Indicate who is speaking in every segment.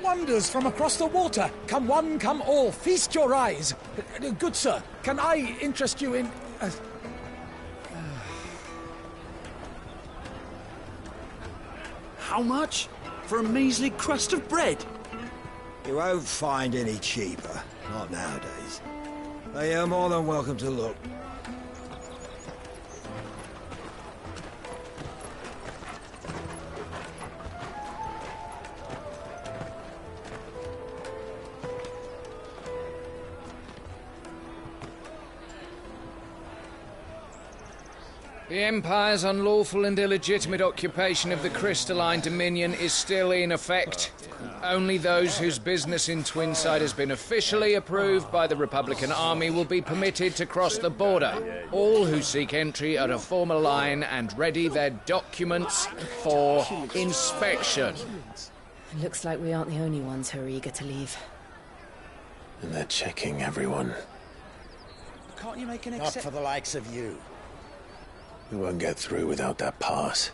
Speaker 1: wonders from across the water. Come one, come all, feast your eyes. Good sir, can I interest you in...
Speaker 2: How much? For a measly crust of bread?
Speaker 3: You won't find any cheaper. Not nowadays. But you're more than welcome to look.
Speaker 4: The Empire's unlawful and illegitimate occupation of the crystalline dominion is still in effect. Only those whose business in Twinside has been officially approved by the Republican Army will be permitted to cross the border. All who seek entry are to form a line and ready their documents for inspection.
Speaker 5: It looks like we aren't the only ones who are eager to leave.
Speaker 6: And they're checking everyone.
Speaker 1: Can't you make an
Speaker 3: Not for the likes of you.
Speaker 6: We won't get through without that pass.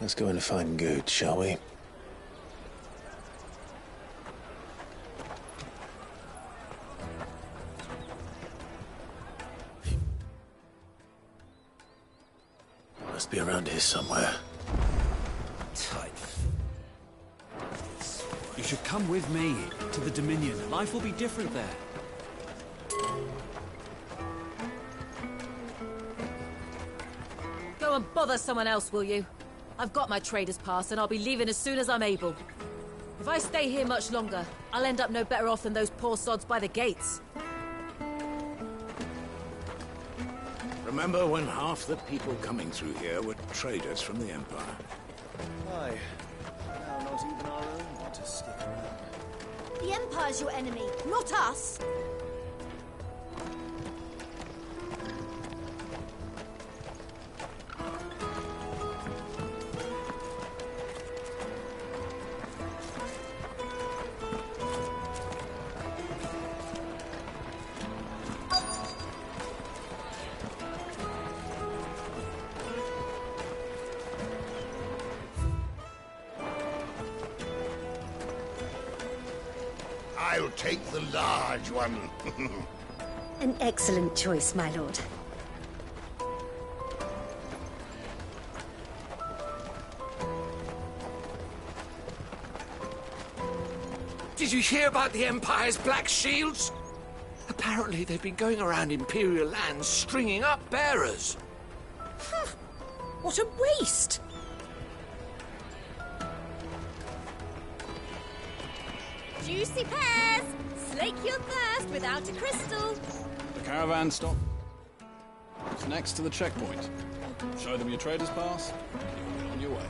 Speaker 6: Let's go in and find Good, shall we? Must be around here somewhere.
Speaker 2: You should come with me to the Dominion. Life will be different there.
Speaker 7: Go and bother someone else, will you? I've got my trader's pass and I'll be leaving as soon as I'm able. If I stay here much longer, I'll end up no better off than those poor sods by the gates.
Speaker 8: Remember when half the people coming through here were traders from the Empire?
Speaker 3: Aye. Now not even our own want to stick around.
Speaker 9: The Empire's your enemy, not us.
Speaker 8: I'll take the large one.
Speaker 9: An excellent choice, my lord.
Speaker 10: Did you hear about the Empire's Black Shields? Apparently they've been going around Imperial lands stringing up bearers.
Speaker 5: What a waste!
Speaker 9: Juicy pears! Slake your thirst without a crystal.
Speaker 11: The caravan stop. It's next to the checkpoint. Show them your trader's pass, and you're on your way.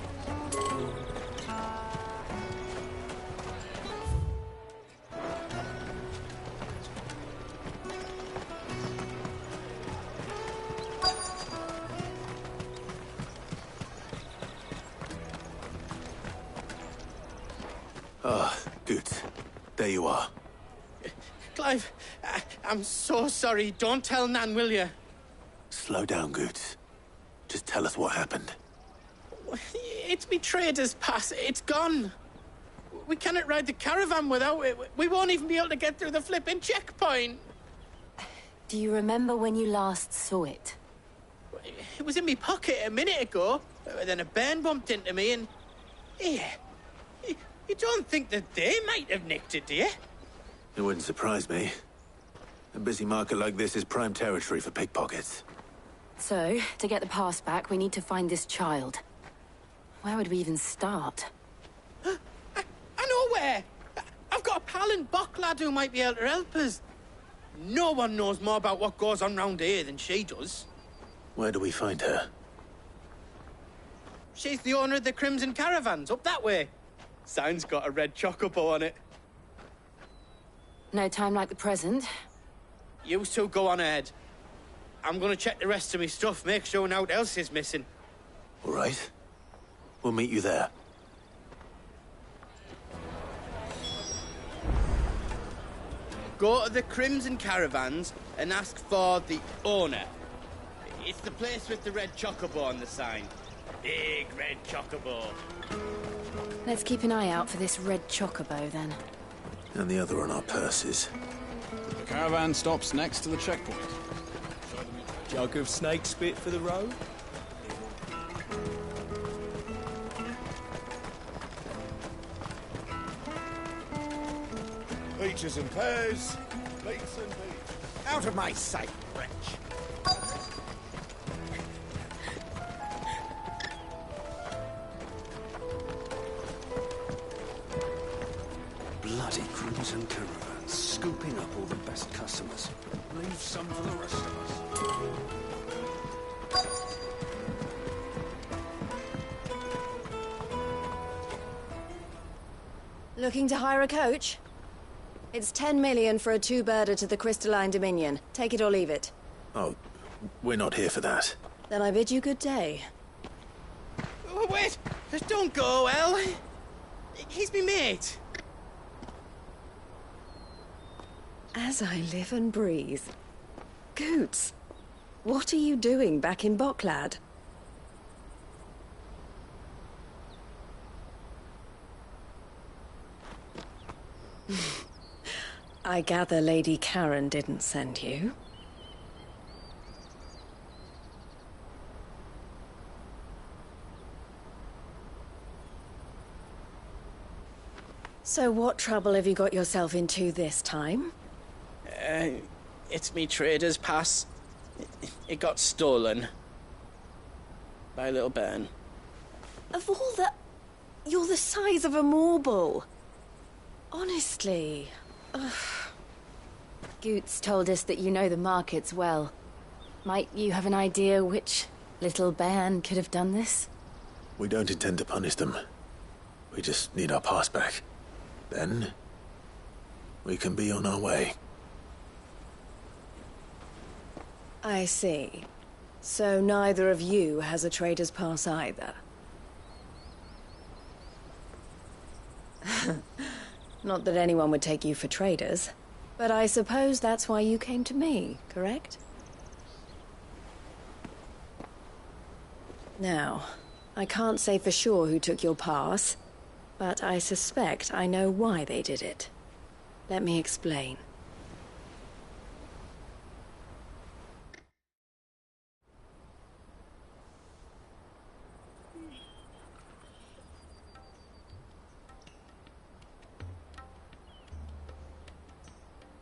Speaker 6: Ah, good. There you are.
Speaker 12: Clive, I'm so sorry. Don't tell Nan, will you?
Speaker 6: Slow down, Goods. Just tell us what happened.
Speaker 12: It's me trader's pass. It's gone. We cannot ride the caravan without it. We won't even be able to get through the flipping checkpoint.
Speaker 5: Do you remember when you last saw it?
Speaker 12: It was in my pocket a minute ago. Then a bairn bumped into me and... Yeah. You don't think that they might have nicked it, do you?
Speaker 6: It wouldn't surprise me. A busy market like this is prime territory for pickpockets.
Speaker 5: So, to get the pass back, we need to find this child. Where would we even start?
Speaker 12: I know where! I've got a pal in Bock lad who might be able to help us. No one knows more about what goes on round here than she does.
Speaker 6: Where do we find her?
Speaker 12: She's the owner of the Crimson Caravans, up that way. Sign's got a red chocobo on it.
Speaker 5: No time like the present.
Speaker 12: You two go on ahead. I'm gonna check the rest of my stuff, make sure naught else is missing.
Speaker 6: All right. We'll meet you there.
Speaker 12: Go to the Crimson Caravans and ask for the owner. It's the place with the red chocobo on the sign. Big red chocobo.
Speaker 5: Let's keep an eye out for this red chocobo, then.
Speaker 6: And the other on our purses.
Speaker 11: The caravan stops next to the checkpoint.
Speaker 13: Jug of snake spit for the road?
Speaker 14: Peaches and pears. Beets and beets. Out of my sight, wretch.
Speaker 10: Bloody crimson caravans, scooping up all the best customers. Leave some for the rest of us.
Speaker 15: Looking to hire a coach? It's 10 million for a two-birder to the Crystalline Dominion. Take it or leave it.
Speaker 6: Oh, we're not here for that.
Speaker 15: Then I bid you good day.
Speaker 12: Oh, wait! Don't go, El! He's me mate.
Speaker 15: As I live and breathe. Goots, what are you doing back in Bocklad? I gather Lady Karen didn't send you. So what trouble have you got yourself into this time?
Speaker 12: It's me trader's pass. It got stolen. By a little bairn.
Speaker 15: Of all the... You're the size of a marble. Honestly. Ugh.
Speaker 5: Goots told us that you know the markets well. Might you have an idea which little bairn could have done this?
Speaker 6: We don't intend to punish them. We just need our pass back. Then, we can be on our way.
Speaker 15: I see. So neither of you has a trader's pass either. Not that anyone would take you for traders, but I suppose that's why you came to me, correct? Now, I can't say for sure who took your pass, but I suspect I know why they did it. Let me explain.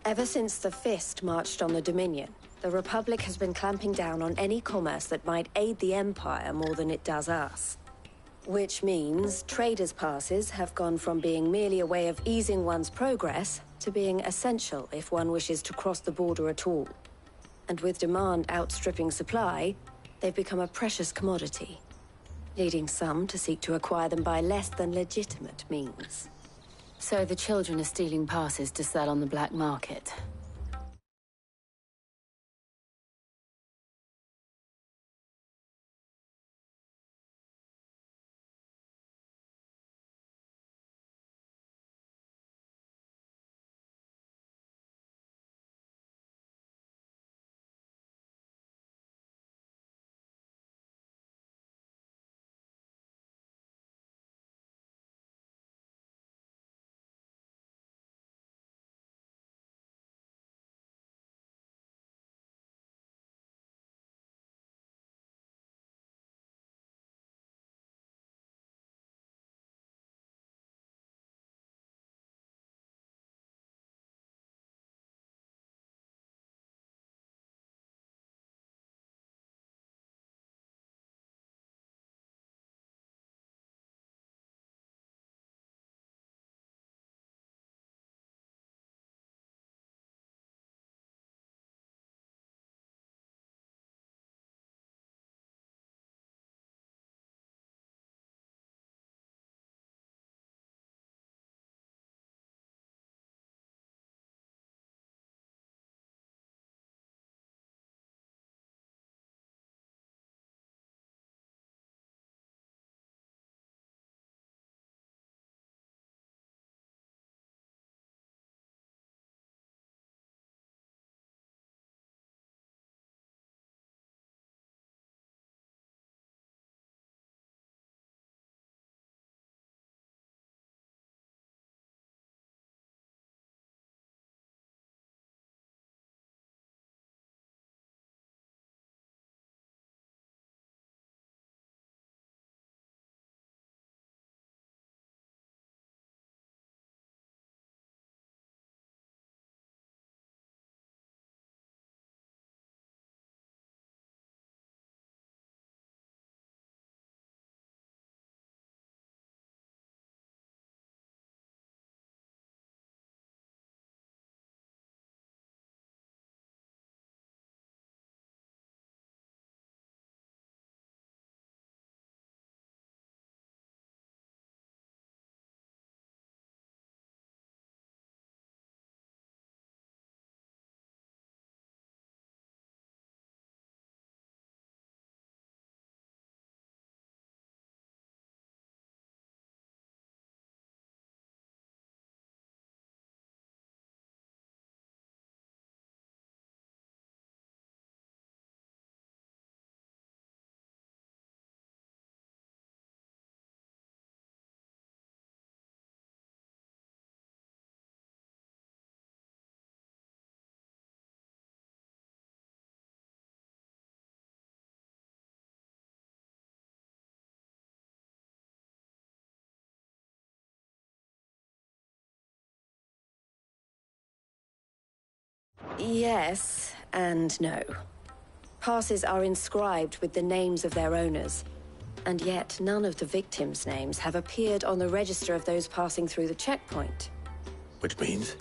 Speaker 15: Ever since the Fist marched on the Dominion, the Republic has been clamping down on any commerce that might aid the Empire more than it does us. Which means traders' passes have gone from being merely a way of easing one's progress to being essential if one wishes to cross the border at all. And with demand outstripping supply, they've become a precious commodity, leading some to seek to acquire them by less than legitimate means.
Speaker 5: So the children are stealing passes to sell on the black market.
Speaker 15: Yes and no. Passes are inscribed with the names of their owners, and yet none of the victims' names have appeared on the register of those passing through the checkpoint.
Speaker 6: Which means?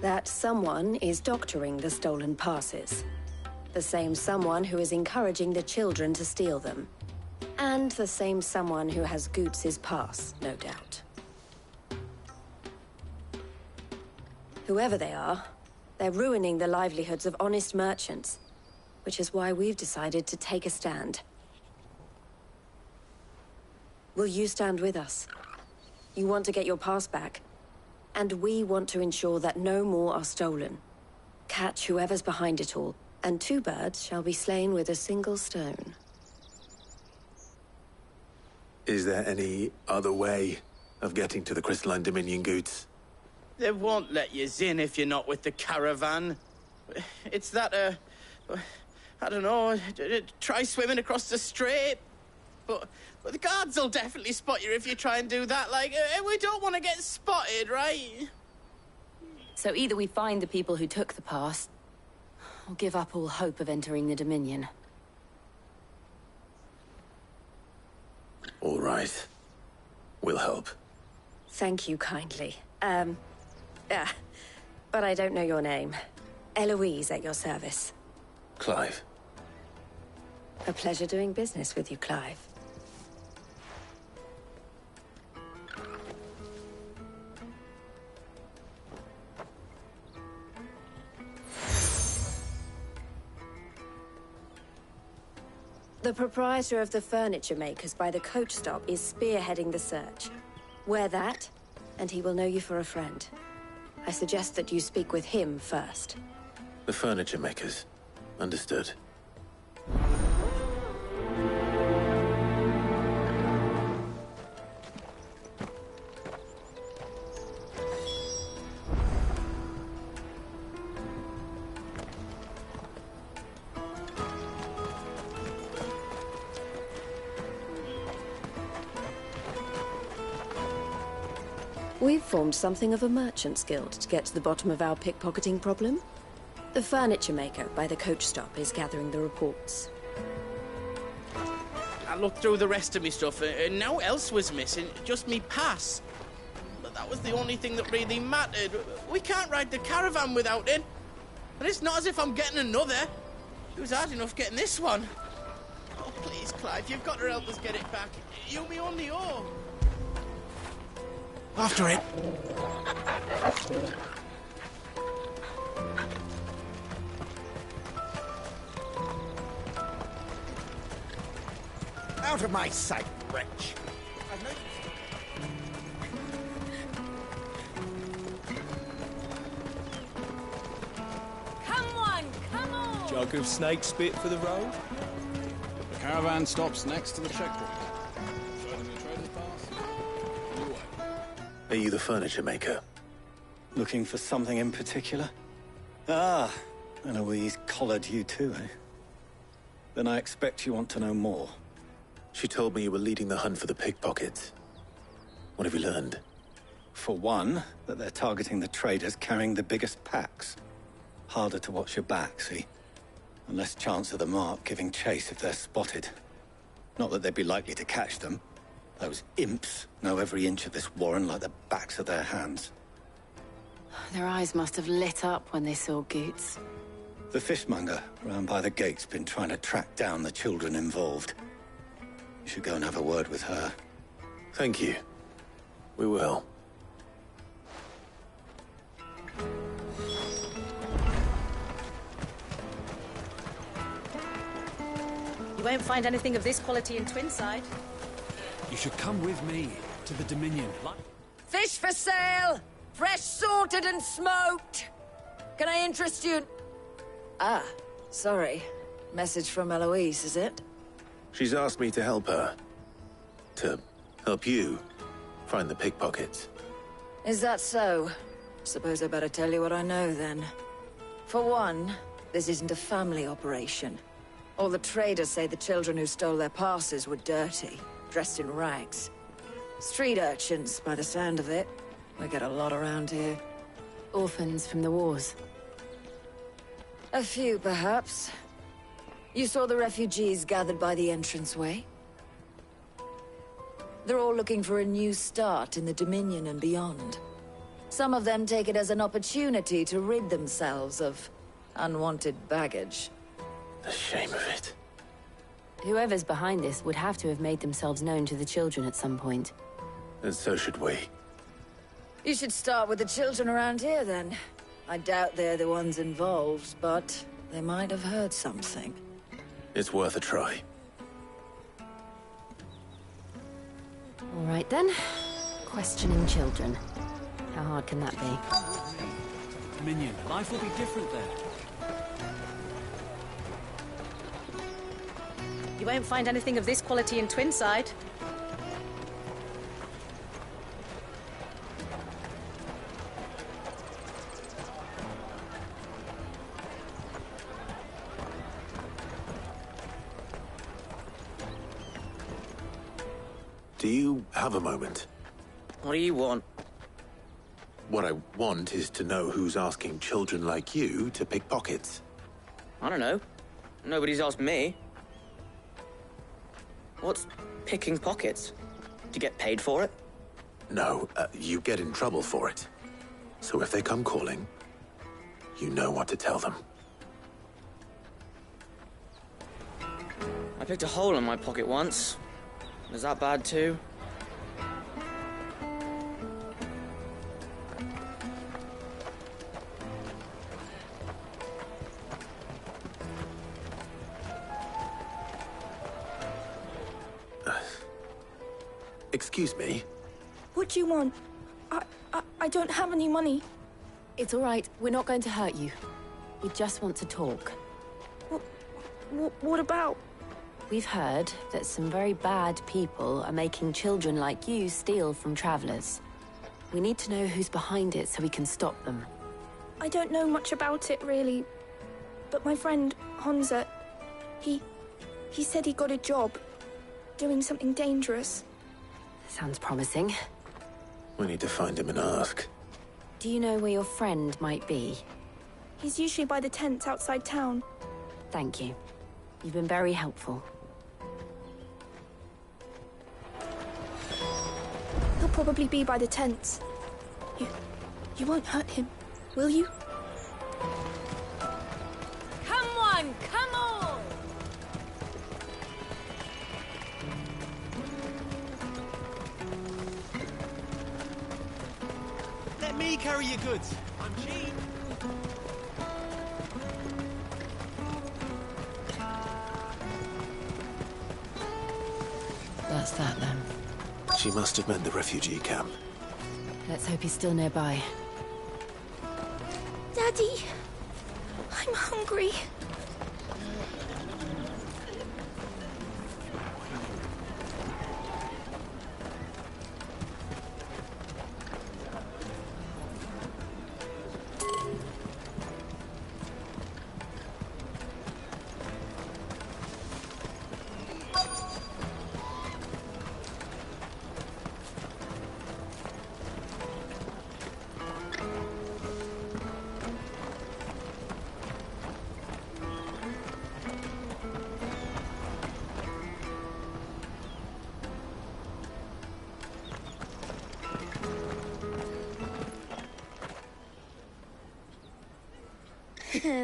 Speaker 15: That someone is doctoring the stolen passes. The same someone who is encouraging the children to steal them. And the same someone who has Goots' pass, no doubt. Whoever they are, they're ruining the livelihoods of honest merchants, which is why we've decided to take a stand. Will you stand with us? You want to get your pass back, and we want to ensure that no more are stolen. Catch whoever's behind it all, and 2 birds shall be slain with a single stone.
Speaker 6: Is there any other way of getting to the Crystalline Dominion, Goots?
Speaker 12: They won't let you in if you're not with the caravan. It's that, I don't know, try swimming across the strait. But the guards will definitely spot you if you try and do that. Like, we don't want to get spotted, right?
Speaker 5: So either we find the people who took the pass, or give up all hope of entering the Dominion.
Speaker 6: All right. We'll help.
Speaker 15: Thank you kindly. But I don't know your name. Eloise at your service.
Speaker 6: Clive.
Speaker 15: A pleasure doing business with you, Clive. The proprietor of the furniture makers by the coach stop is spearheading the search. Wear that, and he will know you for a friend. I suggest that you speak with him first.
Speaker 6: The furniture makers. Understood.
Speaker 15: We've formed something of a merchant's guild to get to the bottom of our pickpocketing problem. The furniture maker by the coach stop is gathering the reports.
Speaker 12: I looked through the rest of me stuff, and no else was missing, just me pass. But that was the only thing that really mattered. We can't ride the caravan without it. And it's not as if I'm getting another. It was hard enough getting this one. Oh, please, Clive, you've got to help us get it back. You're me only hope.
Speaker 10: After it.
Speaker 14: Out of my sight, wretch.
Speaker 9: Come on!
Speaker 13: Jug of snake spit for the road?
Speaker 11: The caravan stops next to the checkpoint. Show them your trader's pass. On your way.
Speaker 6: Are you the furniture maker?
Speaker 16: Looking for something in particular? Ah, Eloise collared you too, eh? Then I expect you want to know more.
Speaker 6: She told me you were leading the hunt for the pickpockets. What have you learned?
Speaker 16: For one, that they're targeting the traders carrying the biggest packs. Harder to watch your back, see? And less chance of the mark giving chase if they're spotted. Not that they'd be likely to catch them. Those imps know every inch of this warren like the backs of their hands.
Speaker 5: Their eyes must have lit up when they saw Goots.
Speaker 16: The fishmonger round by the gate's been trying to track down the children involved. You should go and have a word with her.
Speaker 6: Thank you. We will.
Speaker 7: You won't find anything of this quality in Twinside.
Speaker 2: You should come with me to the Dominion.
Speaker 17: Fish for sale! Fresh sorted and smoked! Can I interest you? Ah, sorry. Message from Eloise, is it?
Speaker 6: She's asked me to help her. To help you find the pickpockets.
Speaker 17: Is that so? Suppose I better tell you what I know, then. For one, this isn't a family operation. All the traders say the children who stole their passes were dirty, dressed in rags. Street urchins, by the sound of it. We get a lot around here.
Speaker 5: Orphans from the wars.
Speaker 17: A few, perhaps. You saw the refugees gathered by the entranceway? They're all looking for a new start in the Dominion and beyond. Some of them take it as an opportunity to rid themselves of unwanted baggage.
Speaker 6: The shame of it.
Speaker 5: Whoever's behind this would have to have made themselves known to the children at some point.
Speaker 6: And so should we.
Speaker 17: You should start with the children around here, then. I doubt they're the ones involved, but they might have heard something.
Speaker 6: It's worth a try.
Speaker 5: All right, then. Questioning children. How hard can that be?
Speaker 2: Dominion, life will be different there.
Speaker 18: You won't find anything of this quality in Twinside.
Speaker 6: Do you have a moment?
Speaker 13: What do you want?
Speaker 6: What I want is to know who's asking children like you to pick pockets.
Speaker 13: I don't know. Nobody's asked me. What's picking pockets? Do you get paid for it?
Speaker 6: No, you get in trouble for it. So if they come calling, you know what to tell them.
Speaker 13: I picked a hole in my pocket once. Was that bad too?
Speaker 6: Excuse me?
Speaker 19: What do you want? I don't have any money.
Speaker 5: It's all right. We're not going to hurt you. We just want to talk.
Speaker 19: What about?
Speaker 5: We've heard that some very bad people are making children like you steal from travelers. We need to know who's behind it so we can stop them.
Speaker 19: I don't know much about it, really. But my friend, Hansa, he said he got a job doing something dangerous.
Speaker 5: Sounds promising.
Speaker 6: We need to find him and ask.
Speaker 5: Do you know where your friend might be?
Speaker 19: He's usually by the tents outside town.
Speaker 5: Thank you. You've been very helpful.
Speaker 19: He'll probably be by the tents. You won't hurt him, will you?
Speaker 7: Come on, come on!
Speaker 2: Let me carry your goods. I'm cheap.
Speaker 5: That's that, then.
Speaker 6: She must have meant the refugee camp.
Speaker 5: Let's hope he's still nearby.
Speaker 19: Daddy, I'm hungry.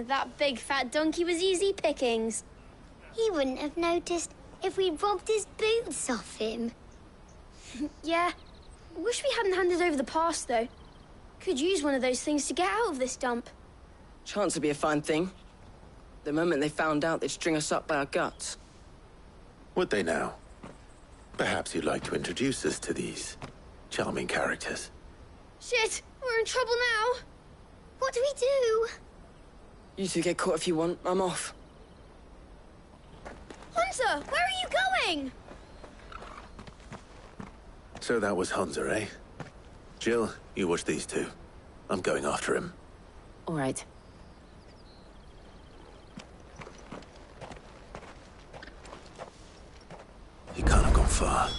Speaker 20: That big fat donkey was easy pickings. He wouldn't have noticed if we robbed his boots off him.
Speaker 21: Yeah. Wish we hadn't handed over the pass, though. Could use one of those things to get out of this dump.
Speaker 22: Chance would be a fine thing. The moment they found out, they'd string us up by our guts.
Speaker 6: Would they now? Perhaps you'd like to introduce us to these charming characters.
Speaker 21: Shit! We're in trouble now!
Speaker 20: What do we do?
Speaker 22: You two get caught if you want. I'm off.
Speaker 21: Hunter, where are you going?
Speaker 6: So that was Hansa, eh? Jill, you watch these two. I'm going after him.
Speaker 5: All right.
Speaker 6: He can't have gone far.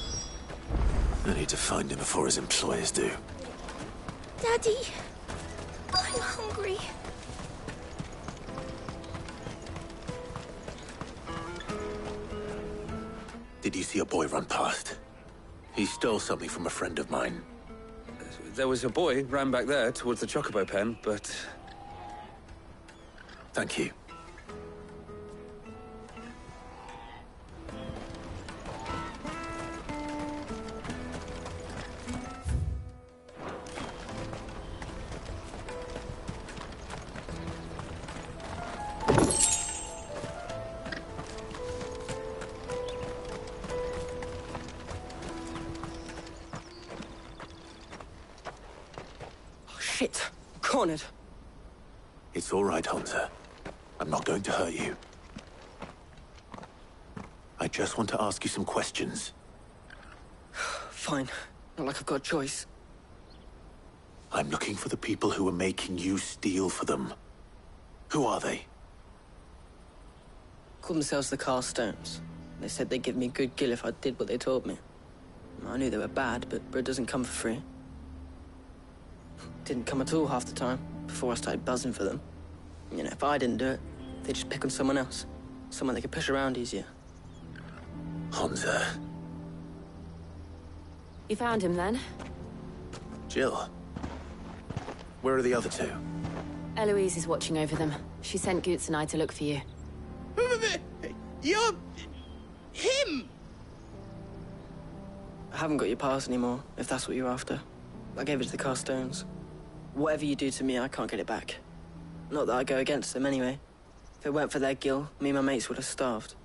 Speaker 6: I need to find him before his employers do.
Speaker 19: Daddy, I'm hungry.
Speaker 6: did you see a boy run past? He stole something from a friend of mine.
Speaker 1: There was a boy ran back there towards the Chocobo pen, but...
Speaker 6: Thank you.
Speaker 22: Shit! Cornered.
Speaker 6: It's all right, Hunter. I'm not going to hurt you. I just want to ask you some questions.
Speaker 22: Fine. Not like I've got a choice.
Speaker 6: I'm looking for the people who are making you steal for them. Who are they?
Speaker 22: Called themselves the Carstones. They said they'd give me a good gill if I did what they told me. I knew they were bad, but bread doesn't come for free. Didn't come at all half the time, before I started buzzing for them. You know, if I didn't do it, they'd just pick on someone else. Someone they could push around easier.
Speaker 6: Hunter.
Speaker 5: You found him then?
Speaker 6: Jill. Where are the other two?
Speaker 5: Eloise is watching over them. She sent Goots and I to look for you.
Speaker 12: You're... him!
Speaker 22: I haven't got your pass anymore, if that's what you're after. I gave it to the Carstones. Whatever you do to me, I can't get it back. Not that I go against them, anyway. If it weren't for their gill, me and my mates would have starved.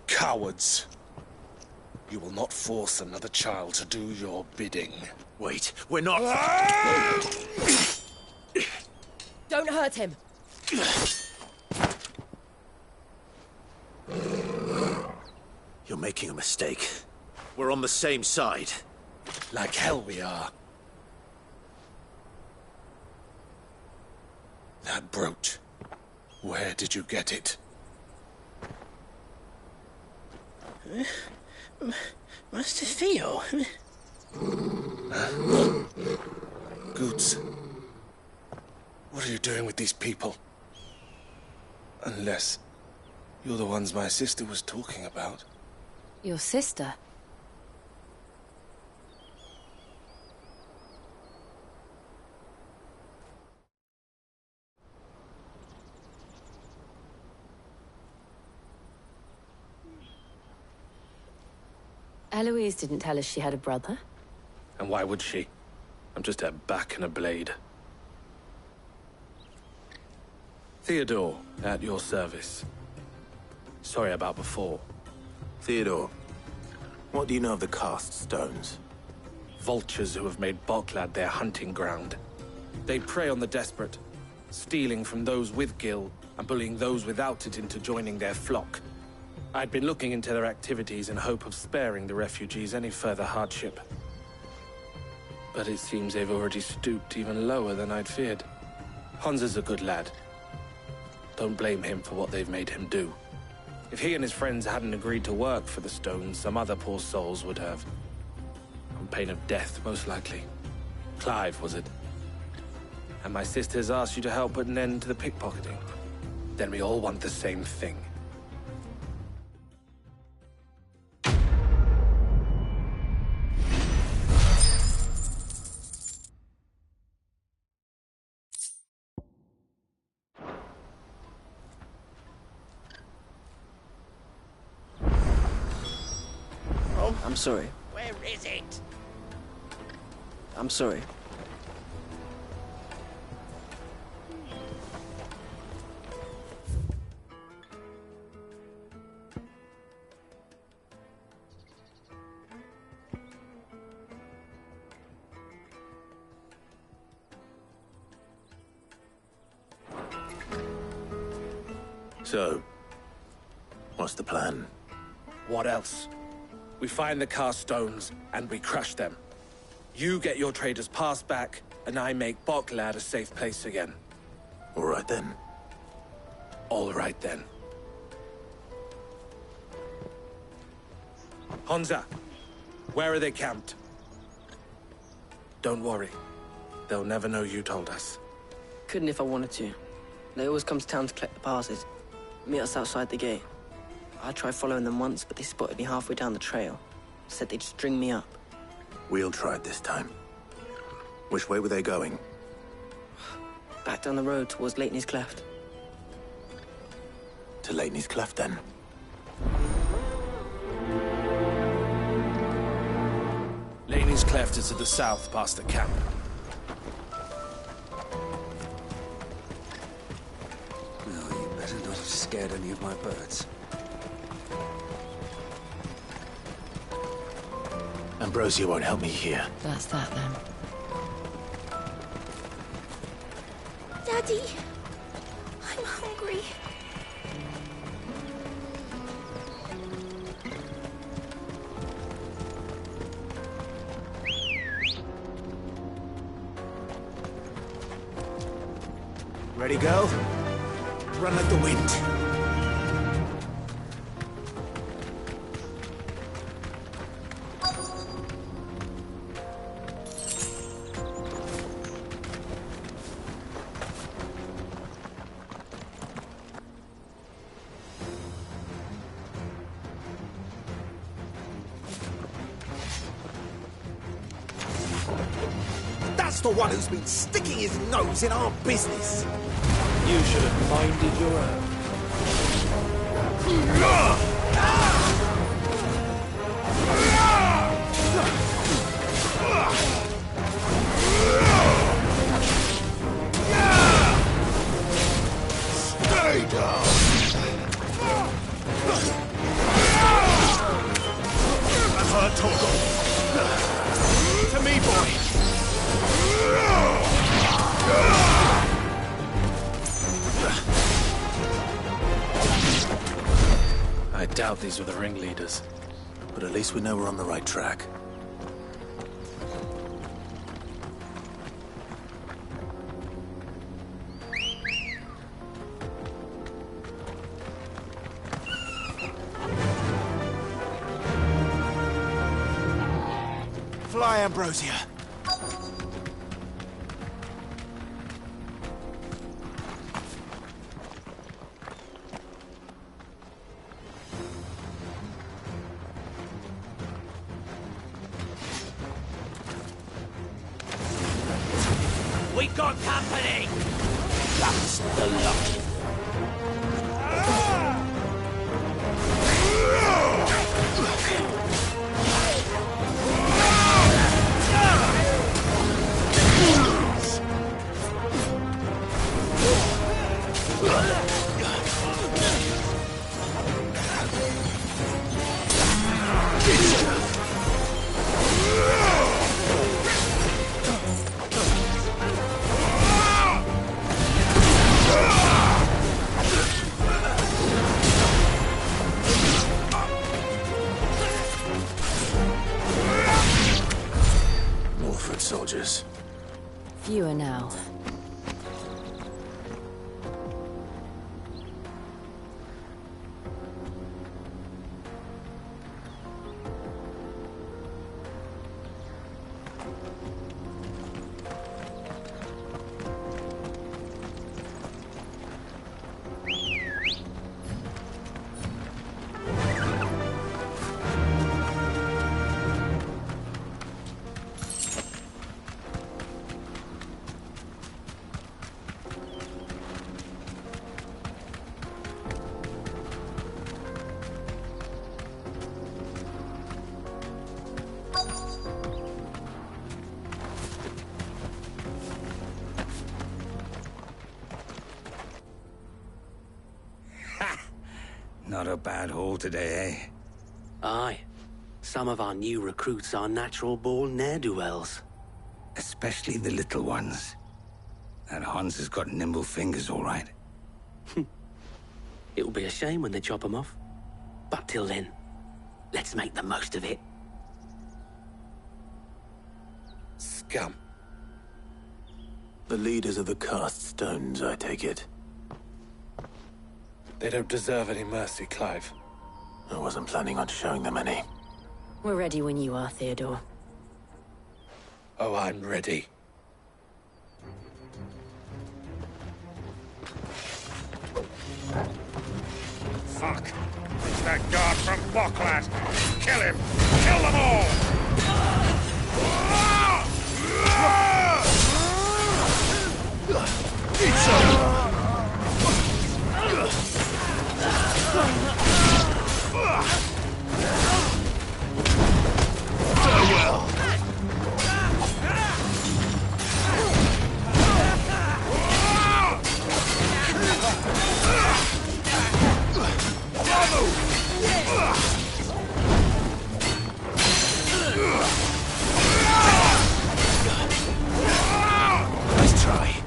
Speaker 10: Cowards. You will not force another child to do your bidding.
Speaker 6: Wait, we're not...
Speaker 7: Don't hurt him.
Speaker 6: You're making a mistake. We're on the same side.
Speaker 10: Like hell we are. That brooch. Where did you get it?
Speaker 12: Master Theo.
Speaker 10: Goots. What are you doing with these people? Unless you're the ones my sister was talking about.
Speaker 5: Your sister? Eloise didn't tell us she had a brother.
Speaker 10: And why would she? I'm just her back and a blade. Theodore, at your service. Sorry about before.
Speaker 6: Theodore, what do you know of the Cast Stones?
Speaker 10: Vultures who have made Boklad their hunting ground. They prey on the desperate, stealing from those with Gil and bullying those without it into joining their flock. I'd been looking into their activities in hope of sparing the refugees any further hardship. But it seems they've already stooped even lower than I'd feared. Hans is a good lad. Don't blame him for what they've made him do. If he and his friends hadn't agreed to work for the Stones, some other poor souls would have. On pain of death, most likely. Clive, was it? And my sisters asked you to help put an end to the pickpocketing. Then we all want the same thing.
Speaker 22: I'm sorry.
Speaker 12: Where is it?
Speaker 22: I'm sorry.
Speaker 6: So, what's the plan?
Speaker 10: What else? We find the Cast Stones, and we crush them. You get your trader's pass back, and I make Boklad a safe place again.
Speaker 6: All right then.
Speaker 10: All right then. Honza, where are they camped? Don't worry. They'll never know you told us.
Speaker 22: Couldn't if I wanted to. They always come to town to collect the passes. Meet us outside the gate. I tried following them once, but they spotted me halfway down the trail. Said they'd string me up.
Speaker 6: We'll try it this time. Which way were they going?
Speaker 22: Back down the road towards Lateney's Cleft.
Speaker 6: To Lateney's Cleft, then.
Speaker 10: Lateney's Cleft is to the south, past the camp.
Speaker 1: No, you better not have scared any of my birds.
Speaker 6: Ambrosia won't help me here.
Speaker 5: That's that, then.
Speaker 19: Daddy, I'm hungry.
Speaker 14: Ready, girl? Run like the wind. That's the one who's been sticking his nose in our business.
Speaker 10: You should have minded your own.
Speaker 14: Stay down. That's our Togo. To me, boy.
Speaker 10: I doubt these were the ringleaders.
Speaker 6: But at least we know we're on the right track.
Speaker 14: Fly, Ambrosia.
Speaker 2: We got company!
Speaker 14: That's the lot.
Speaker 6: Soldiers.
Speaker 5: Fewer now.
Speaker 3: Not a bad haul today, eh?
Speaker 2: Aye. Some of our new recruits are natural-born ne'er-do-wells.
Speaker 3: Especially the little ones. That Hans has got nimble fingers, all right.
Speaker 2: It'll be a shame when they chop them off. But till then, let's make the most of it.
Speaker 10: Scum.
Speaker 6: The leaders of the cast stones, I take it.
Speaker 10: They don't deserve any mercy, Clive.
Speaker 6: I wasn't planning on showing them any.
Speaker 5: We're ready when you are, Theodore.
Speaker 10: Oh, I'm ready.
Speaker 14: Fuck! It's that guard from Bocklad! Kill him! Kill them all!
Speaker 4: Farewell!
Speaker 10: Nice try.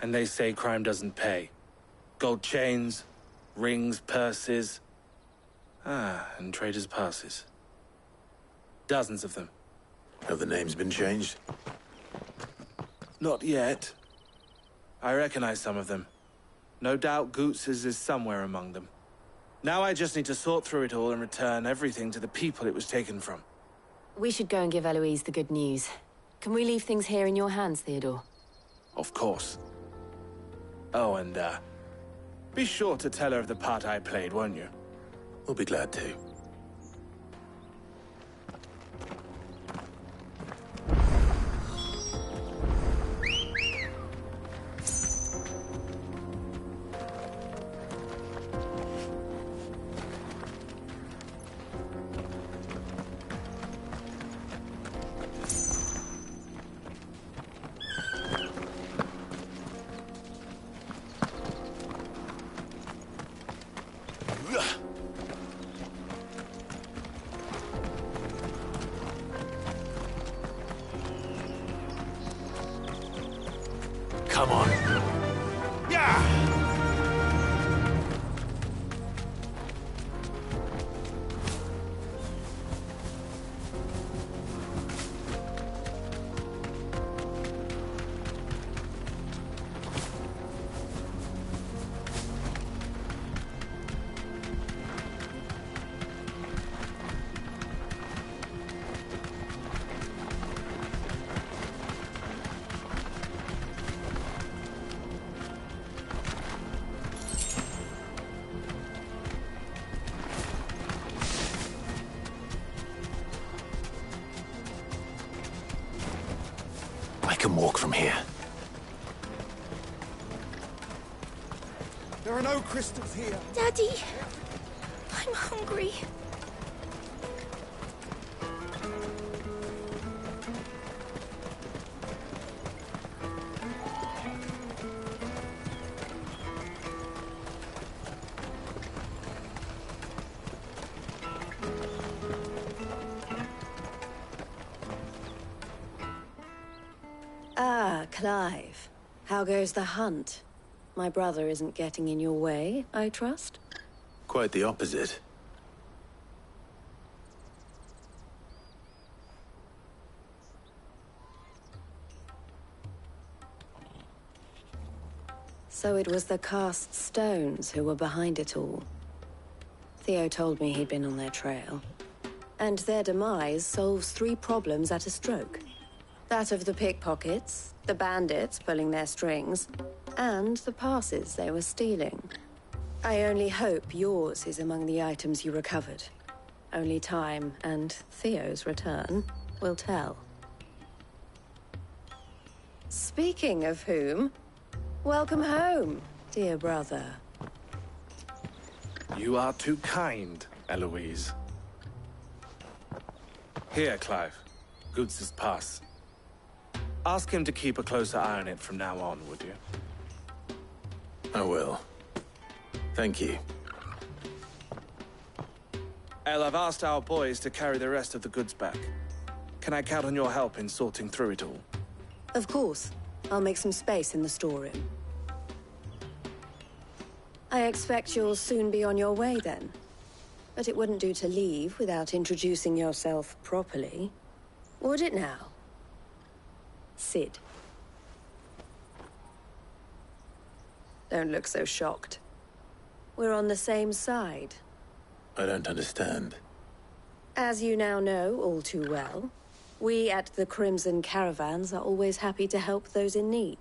Speaker 10: And they say crime doesn't pay. Gold chains, rings, purses. And traders' passes. Dozens of them.
Speaker 6: Have the names been changed?
Speaker 10: Not yet. I recognize some of them. No doubt Goots's is somewhere among them. Now I just need to sort through it all and return everything to the people it was taken from.
Speaker 5: We should go and give Eloise the good news. Can we leave things here in your hands, Theodore?
Speaker 10: Of course. Oh, and, be sure to tell her of the part I played, won't you?
Speaker 6: We'll be glad to.
Speaker 10: Come on.
Speaker 14: Yeah!
Speaker 6: I can walk from here.
Speaker 14: There are no crystals here.
Speaker 19: Daddy, I'm hungry.
Speaker 15: Ah, Clive. How goes the hunt? My brother isn't getting in your way, I trust?
Speaker 6: Quite the opposite.
Speaker 15: So it was the cast stones who were behind it all. Theo told me he'd been on their trail. And their demise solves 3 problems at a stroke. That of the pickpockets, the bandits pulling their strings, and the passes they were stealing. I only hope yours is among the items you recovered. Only time and Theo's return will tell. Speaking of whom, welcome home, dear brother.
Speaker 10: You are too kind, Eloise. Here, Clive. Goods' pass. Ask him to keep a closer eye on it from now on, would you?
Speaker 6: I will. Thank you.
Speaker 10: El, I've asked our boys to carry the rest of the goods back. Can I count on your help in sorting through it all?
Speaker 15: Of course. I'll make some space in the storeroom. I expect you'll soon be on your way then. But it wouldn't do to leave without introducing yourself properly. Would it now? Sid. Don't look so shocked. We're on the same side.
Speaker 6: I don't understand.
Speaker 15: As you now know all too well, we at the Crimson Caravans are always happy to help those in need.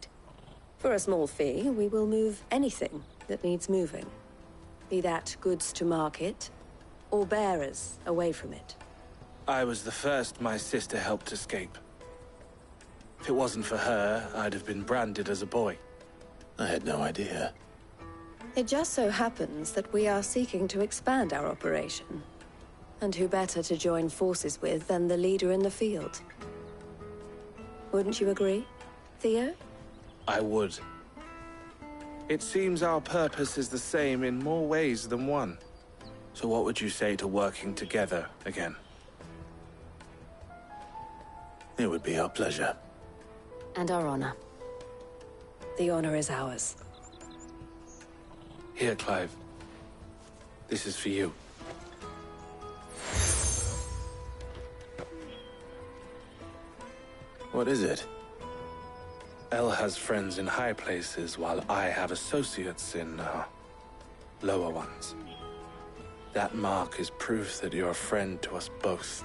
Speaker 15: For a small fee, we will move anything that needs moving. Be that goods to market, or bearers away from it.
Speaker 10: I was the first my sister helped escape. If it wasn't for her, I'd have been branded as a boy.
Speaker 6: I had no idea.
Speaker 15: It just so happens that we are seeking to expand our operation. And who better to join forces with than the leader in the field? Wouldn't you agree, Theo?
Speaker 10: I would. It seems our purpose is the same in more ways than one. So what would you say to working together again?
Speaker 6: It would be our pleasure.
Speaker 5: And our honor.
Speaker 15: The honor is ours.
Speaker 10: Here, Clive. This is for you.
Speaker 6: What is it?
Speaker 10: El has friends in high places, while I have associates in, lower ones. That mark is proof that you're a friend to us both.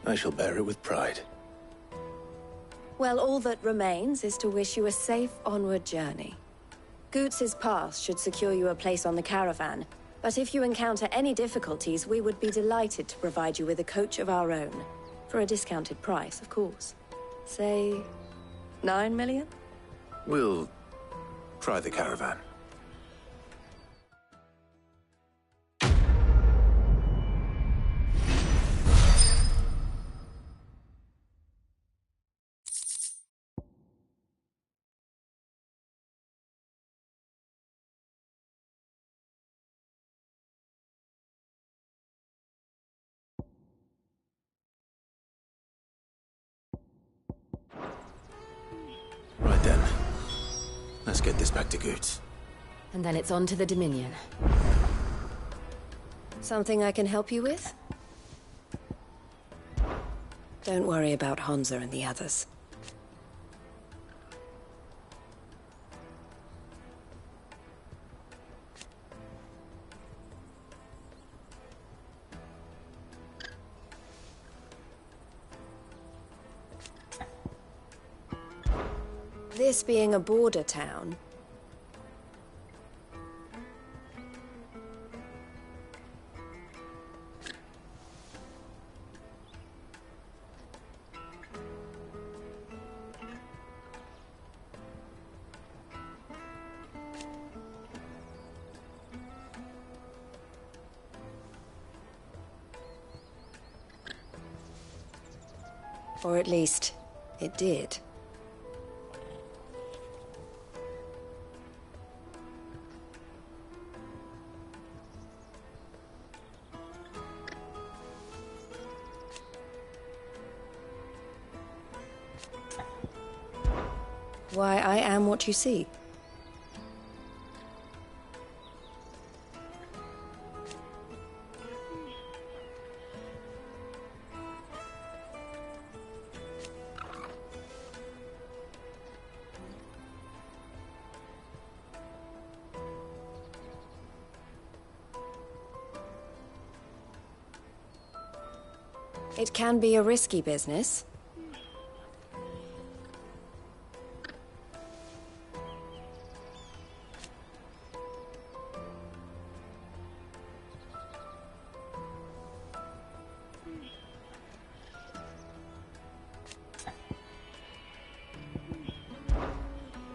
Speaker 6: I shall bear it with pride.
Speaker 15: Well, all that remains is to wish you a safe onward journey. Goots' pass should secure you a place on the caravan, but if you encounter any difficulties, we would be delighted to provide you with a coach of our own. For a discounted price, of course. Say, 9 million?
Speaker 6: We'll try the caravan. Right then. Let's get this back to Goots.
Speaker 5: And then it's on to the Dominion.
Speaker 15: Something I can help you with? Don't worry about Hansa and the others. This being a border town, or at least, it did. Why, I am what you see. It can be a risky business.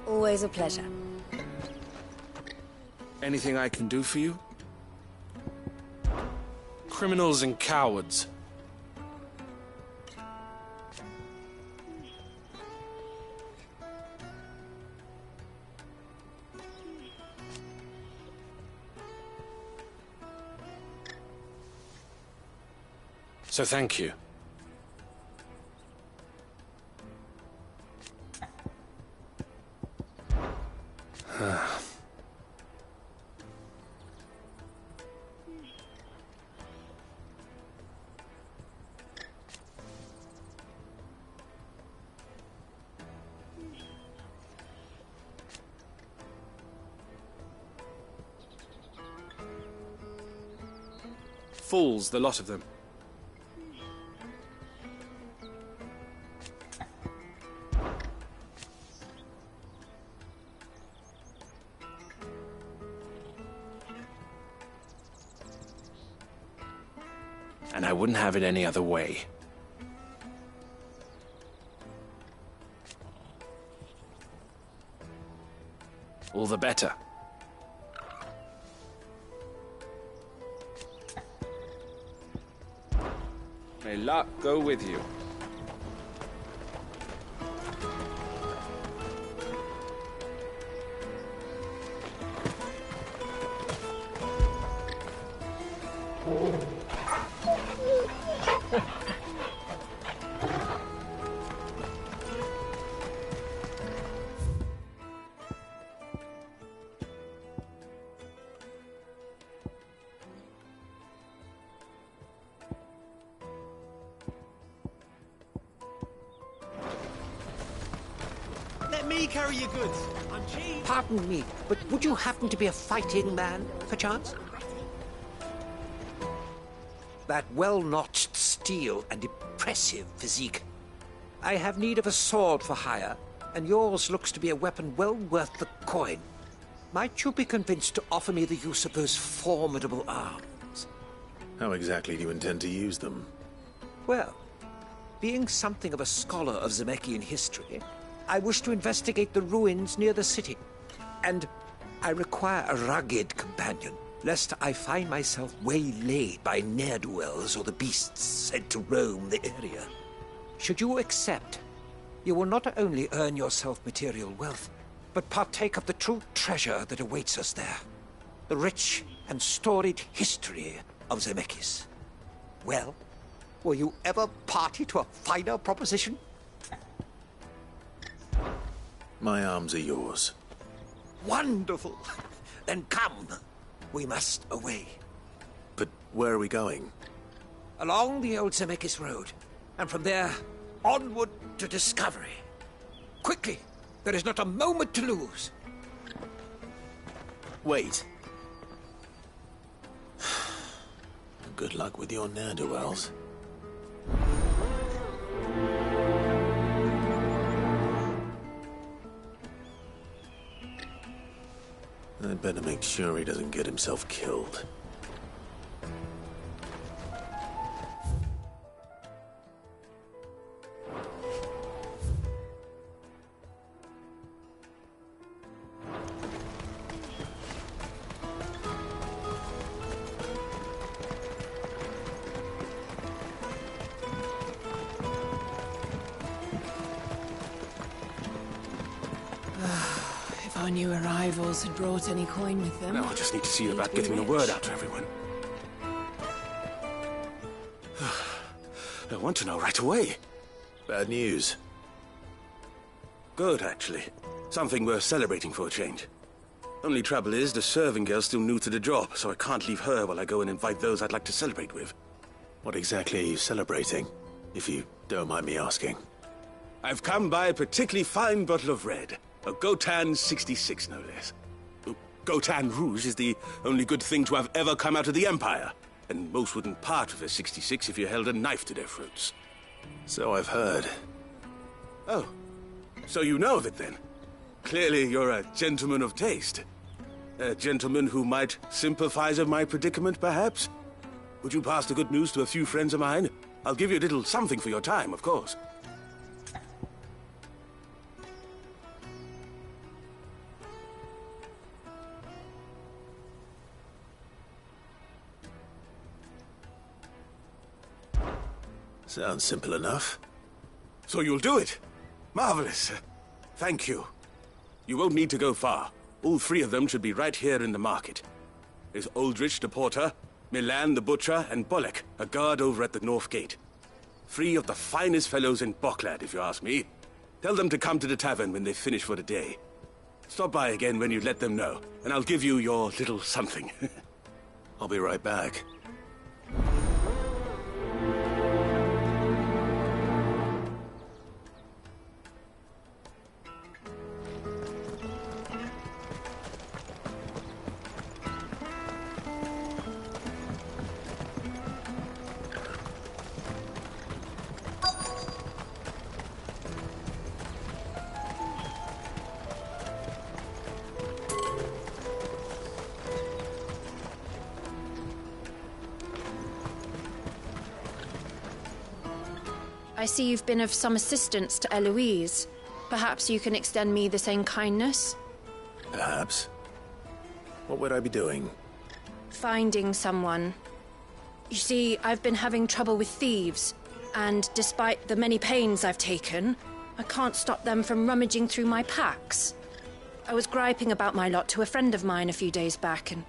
Speaker 15: Always a pleasure.
Speaker 10: Anything I can do for you? Criminals and cowards. So thank you. Fools, the lot of them. And I wouldn't have it any other way. All the better. May luck go with you.
Speaker 2: Let me carry your goods. I'm cheap.
Speaker 4: Pardon me, but would you happen to be a fighting man, perchance? That well-notched steel and impressive physique. I have need of a sword for hire, and yours looks to be a weapon well worth the coin. Might you be convinced to offer me the use of those formidable arms?
Speaker 6: How exactly do you intend to use them?
Speaker 4: Well, being something of a scholar of Zemeckis history, I wish to investigate the ruins near the city. And I require a rugged companion, lest I find myself waylaid by ne'er-do-wells or the beasts said to roam the area. Should you accept, you will not only earn yourself material wealth, but partake of the true treasure that awaits us there. The rich and storied history of Zemeckis. Well, were you ever party to a finer proposition?
Speaker 6: My arms are yours.
Speaker 4: Wonderful! Then come. We must away.
Speaker 6: But where are we going?
Speaker 4: Along the old Zemeckis Road, and from there, onward to discovery. Quickly! There is not a moment to lose.
Speaker 6: Wait. Good luck with your ne'er-do-wells. I'd better make sure he doesn't get himself killed.
Speaker 8: If our new arrivals had brought any coin with them...
Speaker 23: No, I just need to see about getting the word out to everyone. I want to know right away.
Speaker 6: Bad news.
Speaker 23: Good, actually. Something worth celebrating for a change. Only trouble is, the serving girl's still new to the job, so I can't leave her while I go and invite those I'd like to celebrate with.
Speaker 6: What exactly are you celebrating, if you don't mind me asking?
Speaker 23: I've come by a particularly fine bottle of red. A Gotan 66, no less. Gotan Rouge is the only good thing to have ever come out of the Empire. and most wouldn't part with a 66 if you held a knife to their throats.
Speaker 6: So I've heard.
Speaker 23: Oh, so you know of it then? Clearly you're a gentleman of taste. A gentleman who might sympathize with my predicament, perhaps? Would you pass the good news to a few friends of mine? I'll give you a little something for your time, of course.
Speaker 6: Sounds simple enough.
Speaker 23: So you'll do it? Marvelous. Thank you. You won't need to go far. All three of them should be right here in the market. There's Aldrich the porter, Milan the butcher, and Bolek, a guard over at the north gate. Three of the finest fellows in Boklad, if you ask me. Tell them to come to the tavern when they finish for the day. Stop by again when you let them know, and I'll give you your little something.
Speaker 6: I'll be right back.
Speaker 19: I see you've been of some assistance to Eloise. Perhaps you can extend me the same kindness?
Speaker 6: Perhaps. What would I be doing?
Speaker 19: Finding someone. You see, I've been having trouble with thieves, and despite the many pains I've taken, I can't stop them from rummaging through my packs. I was griping about my lot to a friend of mine a few days back, and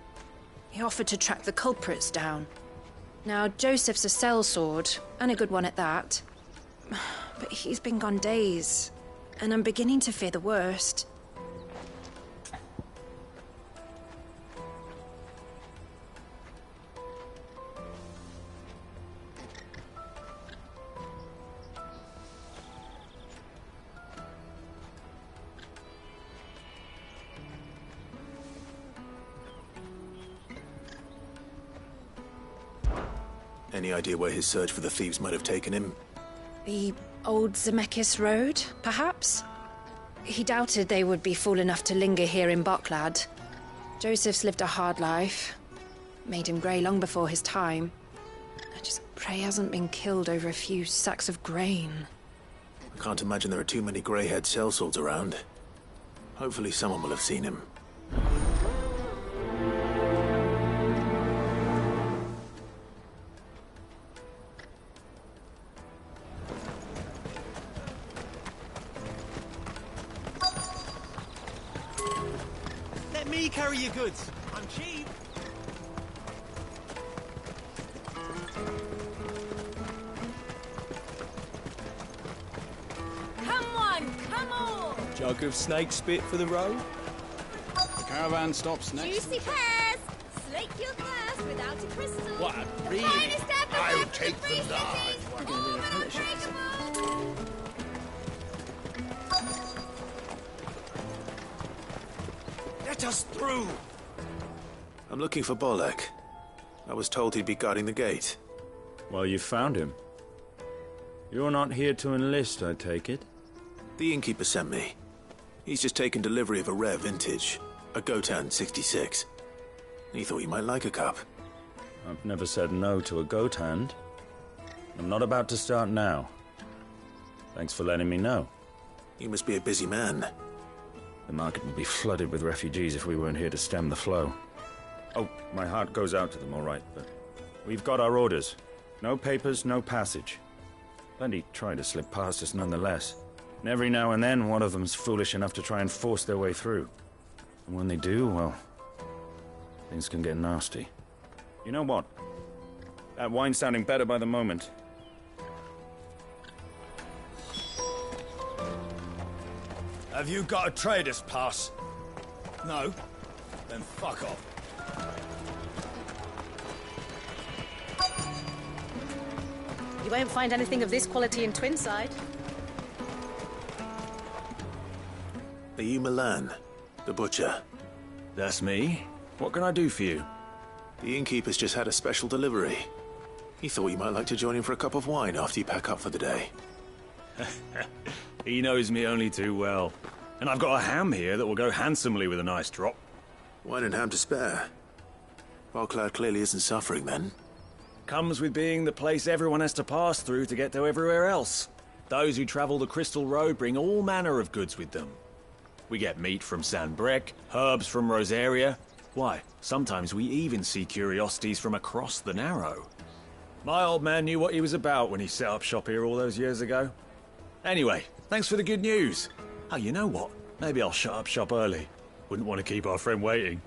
Speaker 19: he offered to track the culprits down. Now, Joseph's a sellsword, and a good one at that. But he's been gone days, and I'm beginning to fear the worst.
Speaker 6: Any idea where his search for the thieves might have taken him?
Speaker 19: The old Zemeckis Road, perhaps? He doubted they would be fool enough to linger here in Boklad. Joseph's lived a hard life. Made him grey long before his time. I just pray he hasn't been killed over a few sacks of grain.
Speaker 6: I can't imagine there are too many grey-haired sellswords around. Hopefully someone will have seen him.
Speaker 2: Let me carry your goods. I'm cheap.
Speaker 7: Come on!
Speaker 2: Jug of snake spit for the road?
Speaker 14: The caravan stops next.
Speaker 7: Juicy pears! Slake your thirst without a crystal.
Speaker 14: What?
Speaker 7: The
Speaker 14: Really?
Speaker 7: finest ever
Speaker 14: I would
Speaker 7: left
Speaker 14: take
Speaker 7: in
Speaker 14: them
Speaker 7: free
Speaker 14: live.
Speaker 7: cities,
Speaker 14: We're
Speaker 7: all
Speaker 14: gonna do an apprenticeship.
Speaker 7: unbreakable.
Speaker 2: Let us through!
Speaker 6: I'm looking for Bolek. I was told he'd be guarding the gate.
Speaker 9: Well, you found him. You're not here to enlist, I take it?
Speaker 6: The innkeeper sent me. He's just taken delivery of a rare vintage, a Gotan 66. He thought you might like a cup.
Speaker 9: I've never said no to a goat hand. I'm not about to start now. Thanks for letting me know.
Speaker 6: You must be a busy man.
Speaker 9: The market would be flooded with refugees if we weren't here to stem the flow. Oh, my heart goes out to them, all right, but we've got our orders. No papers, no passage. Plenty try to slip past us nonetheless. And every now and then, one of them's foolish enough to try and force their way through. And when they do, well, things can get nasty. You know what? That wine's sounding better by the moment.
Speaker 2: Have you got a trader's pass? No? Then fuck off.
Speaker 18: You won't find anything of this quality in Twinside.
Speaker 6: Are you Milan, the butcher?
Speaker 9: That's me. What can I do for you?
Speaker 6: The innkeeper's just had a special delivery. He thought you might like to join him for a cup of wine after you pack up for the day.
Speaker 9: He knows me only too well. And I've got a ham here that will go handsomely with a nice drop.
Speaker 6: Wine and ham to spare. Barclad clearly isn't suffering, then.
Speaker 9: Comes with being the place everyone has to pass through to get to everywhere else. Those who travel the Crystal Road bring all manner of goods with them. We get meat from Sanbrec, herbs from Rosaria. Why, sometimes we even see curiosities from across the Narrow. My old man knew what he was about when he set up shop here all those years ago. Anyway, thanks for the good news. Oh, you know what? Maybe I'll shut up shop early. Wouldn't want to keep our friend waiting.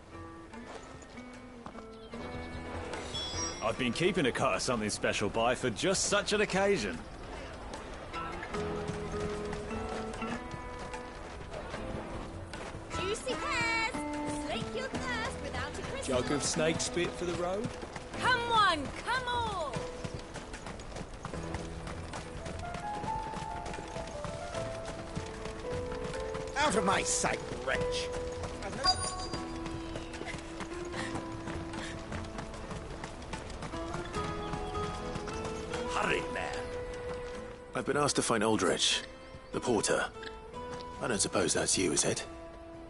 Speaker 9: I've been keeping a cut of something special by for just such an occasion.
Speaker 7: Juicy pears! Slake your thirst without a crystal.
Speaker 2: Jug of snake spit for the road?
Speaker 7: Come on, come on!
Speaker 4: Out of my sight, wretch! Hurry, man!
Speaker 6: I've been asked to find Aldrich, the porter. I don't suppose that's you, is it?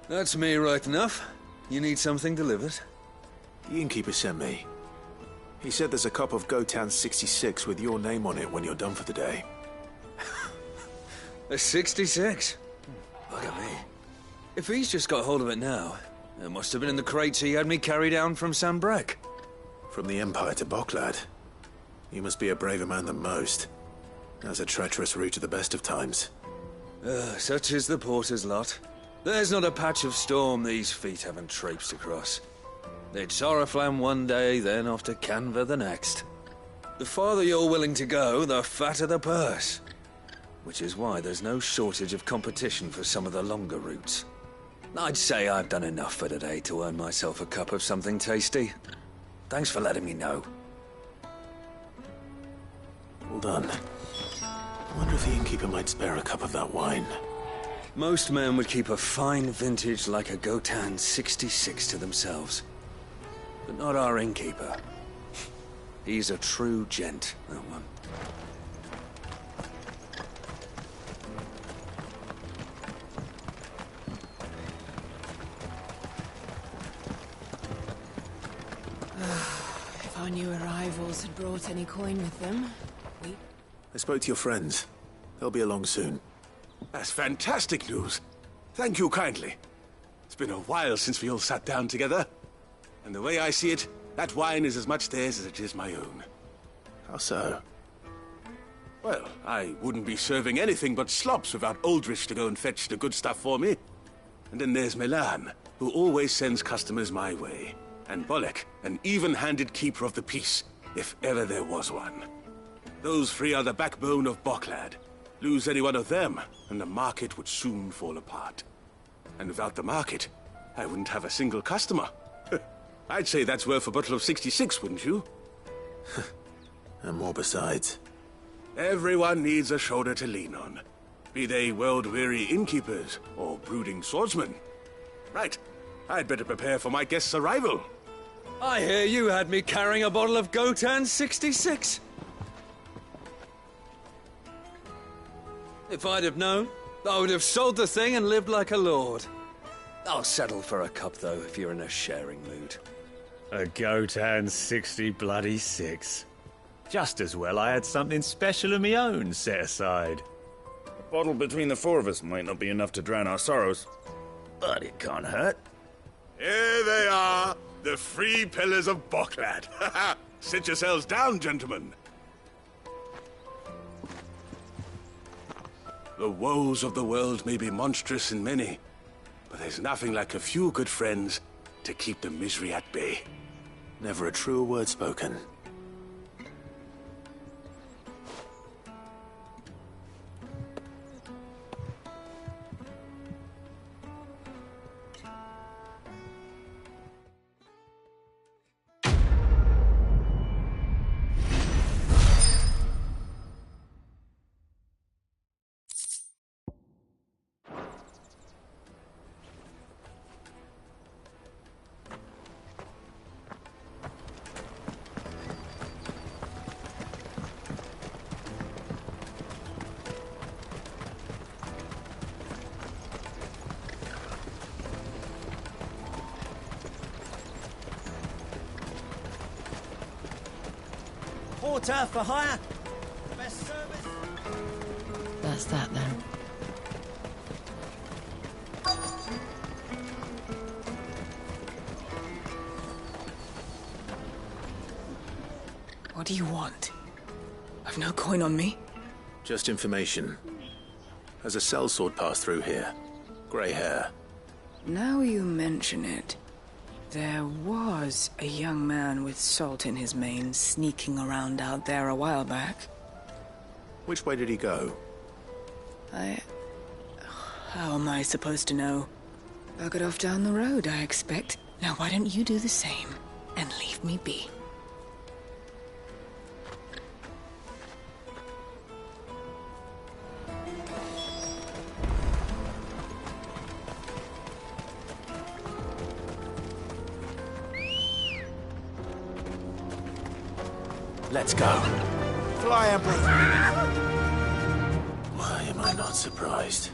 Speaker 1: That's me, right enough. You need something delivered?
Speaker 6: The innkeeper sent me. He said there's a cup of Gotan 66 with your name on it when you're done for the day.
Speaker 1: A 66? Look at me. If he's just got hold of it now, it must have been in the crates he had me carry down from Sanbrec.
Speaker 6: From the Empire to Barclad. You must be a braver man than most. That's a treacherous route at the best of times.
Speaker 1: Such is the porter's lot. There's not a patch of storm these feet haven't traipsed across. It's Oriflamme one day, then off to Canva the next. The farther you're willing to go, the fatter the purse. Which is why there's no shortage of competition for some of the longer routes. I'd say I've done enough for today to earn myself a cup of something tasty. Thanks for letting me know.
Speaker 6: Well done. I wonder if the innkeeper might spare a cup of that wine.
Speaker 1: Most men would keep a fine vintage like a Gotan 66 to themselves. But not our innkeeper. He's a true gent, that one.
Speaker 8: If our new arrivals had brought any coin with them,
Speaker 6: I spoke to your friends. They'll be along soon.
Speaker 23: That's fantastic news. Thank you kindly. It's been a while since we all sat down together. And the way I see it, that wine is as much theirs as it is my own.
Speaker 6: How so?
Speaker 23: Well, I wouldn't be serving anything but slops without Aldrich to go and fetch the good stuff for me. And then there's Milan, who always sends customers my way. And Bolek, an even-handed keeper of the peace, if ever there was one. Those three are the backbone of Barclad. Lose any one of them, and the market would soon fall apart. And without the market, I wouldn't have a single customer. I'd say that's worth a bottle of 66, wouldn't you?
Speaker 6: And more besides.
Speaker 23: Everyone needs a shoulder to lean on. Be they world-weary innkeepers or brooding swordsmen. Right, I'd better prepare for my guest's arrival.
Speaker 1: I hear you had me carrying a bottle of Gotan 66. If I'd have known, I would have sold the thing and lived like a lord. I'll settle for a cup, though, if you're in a sharing mood.
Speaker 9: A Gotan 66. Just as well I had something special of my own set aside.
Speaker 11: A bottle between the four of us might not be enough to drown our sorrows, but it can't hurt.
Speaker 23: Here they are, the three pillars of Barclad. Sit yourselves down, gentlemen. The woes of the world may be monstrous and many, but there's nothing like a few good friends to keep the misery at bay.
Speaker 6: Never a truer word spoken.
Speaker 2: porter for hire. Best service.
Speaker 8: That's that then.
Speaker 13: What do you want? I've no coin on me.
Speaker 6: Just information. Has a sellsword passed through here? Grey hair.
Speaker 13: Now you mention it, there was a young man with salt in his mane sneaking around out there a while back.
Speaker 6: Which way did he go?
Speaker 13: How am I supposed to know? Buggered off down the road, I expect. Now why don't you do the same and leave me be?
Speaker 6: Let's go.
Speaker 2: Fly, Emperor.
Speaker 6: Why am I not surprised?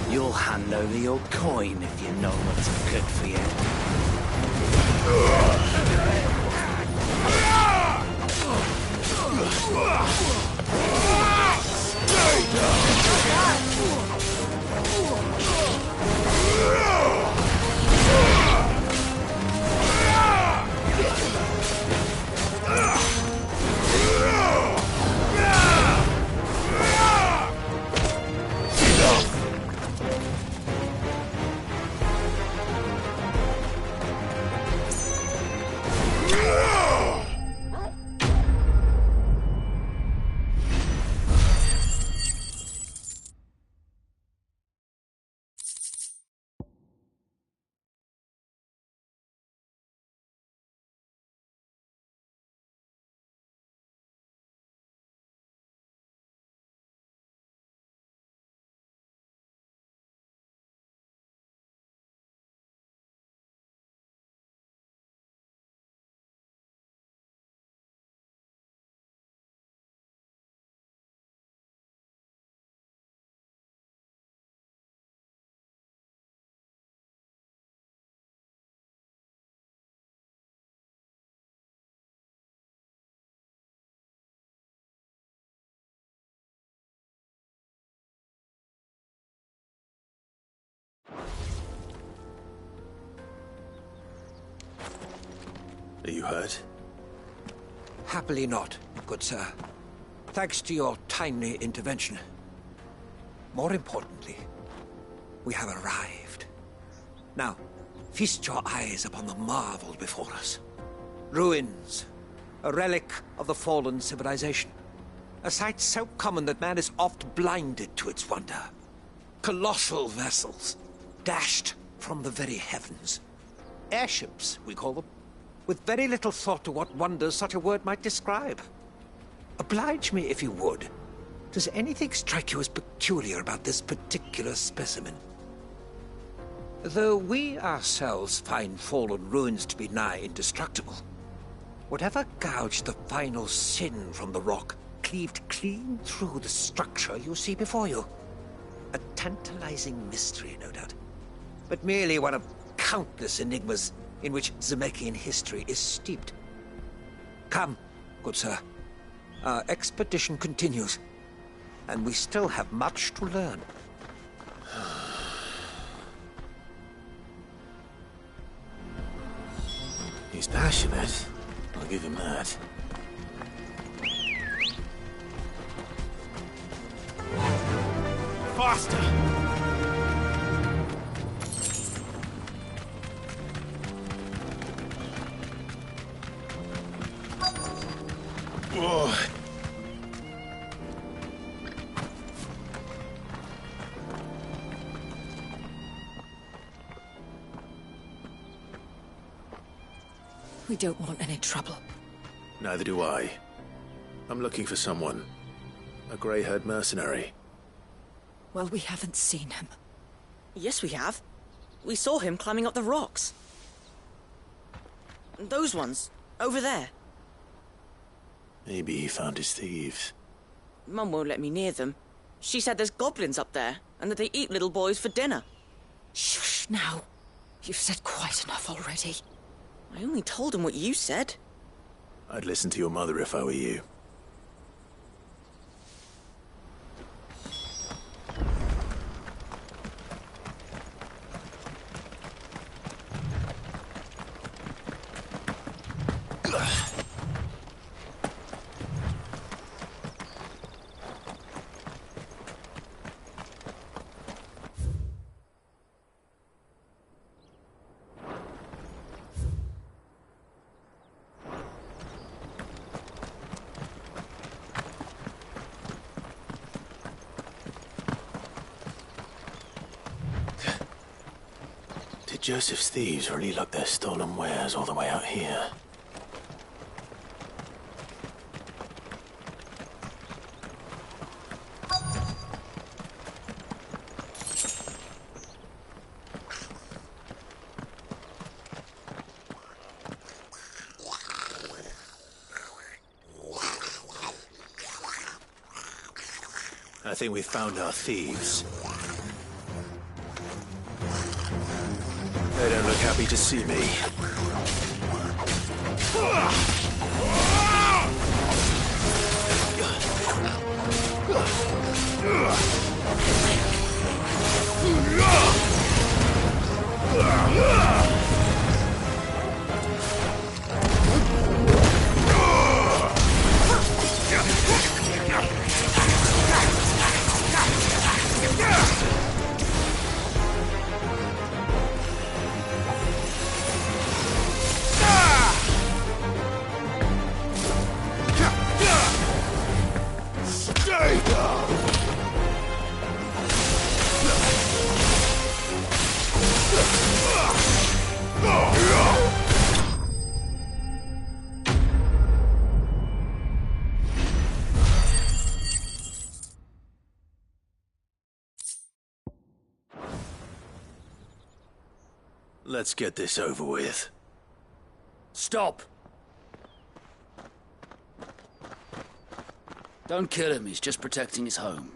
Speaker 4: You'll hand over your coin if you know what's good for you.
Speaker 6: Are you hurt?
Speaker 4: Happily not, good sir. Thanks to your timely intervention. More importantly, we have arrived. Now, feast your eyes upon the marvel before us. Ruins, a relic of the fallen civilization. A sight so common that man is oft blinded to its wonder. Colossal vessels, dashed from the very heavens. Airships, we call them, with very little thought to what wonders such a word might describe. Oblige me if you would. Does anything strike you as peculiar about this particular specimen? Though we ourselves find fallen ruins to be nigh indestructible, whatever gouged the final sin from the rock cleaved clean through the structure you see before you. A tantalizing mystery, no doubt, but merely one of countless enigmas in which Zemeckis history is steeped. Come, good sir. Our expedition continues, and we still have much to learn.
Speaker 6: He's passionate. I'll give him that.
Speaker 2: Faster!
Speaker 6: Whoa.
Speaker 8: We don't want any trouble.
Speaker 6: Neither do I. I'm looking for someone. A grey-haired mercenary.
Speaker 8: Well, we haven't seen him.
Speaker 18: Yes, we have. We saw him climbing up the rocks. Those ones, over there.
Speaker 6: Maybe he found his thieves.
Speaker 18: Mum won't let me near them. She said there's goblins up there, and that they eat little boys for dinner.
Speaker 8: Shush now. You've said quite enough already.
Speaker 18: I only told him what you said.
Speaker 6: I'd listen to your mother if I were you. Did Joseph's thieves really lug their stolen wares all the way out here? I think we've found our thieves. They don't look happy to see me. Let's get this over with.
Speaker 16: Stop! Don't kill him, he's just protecting his home.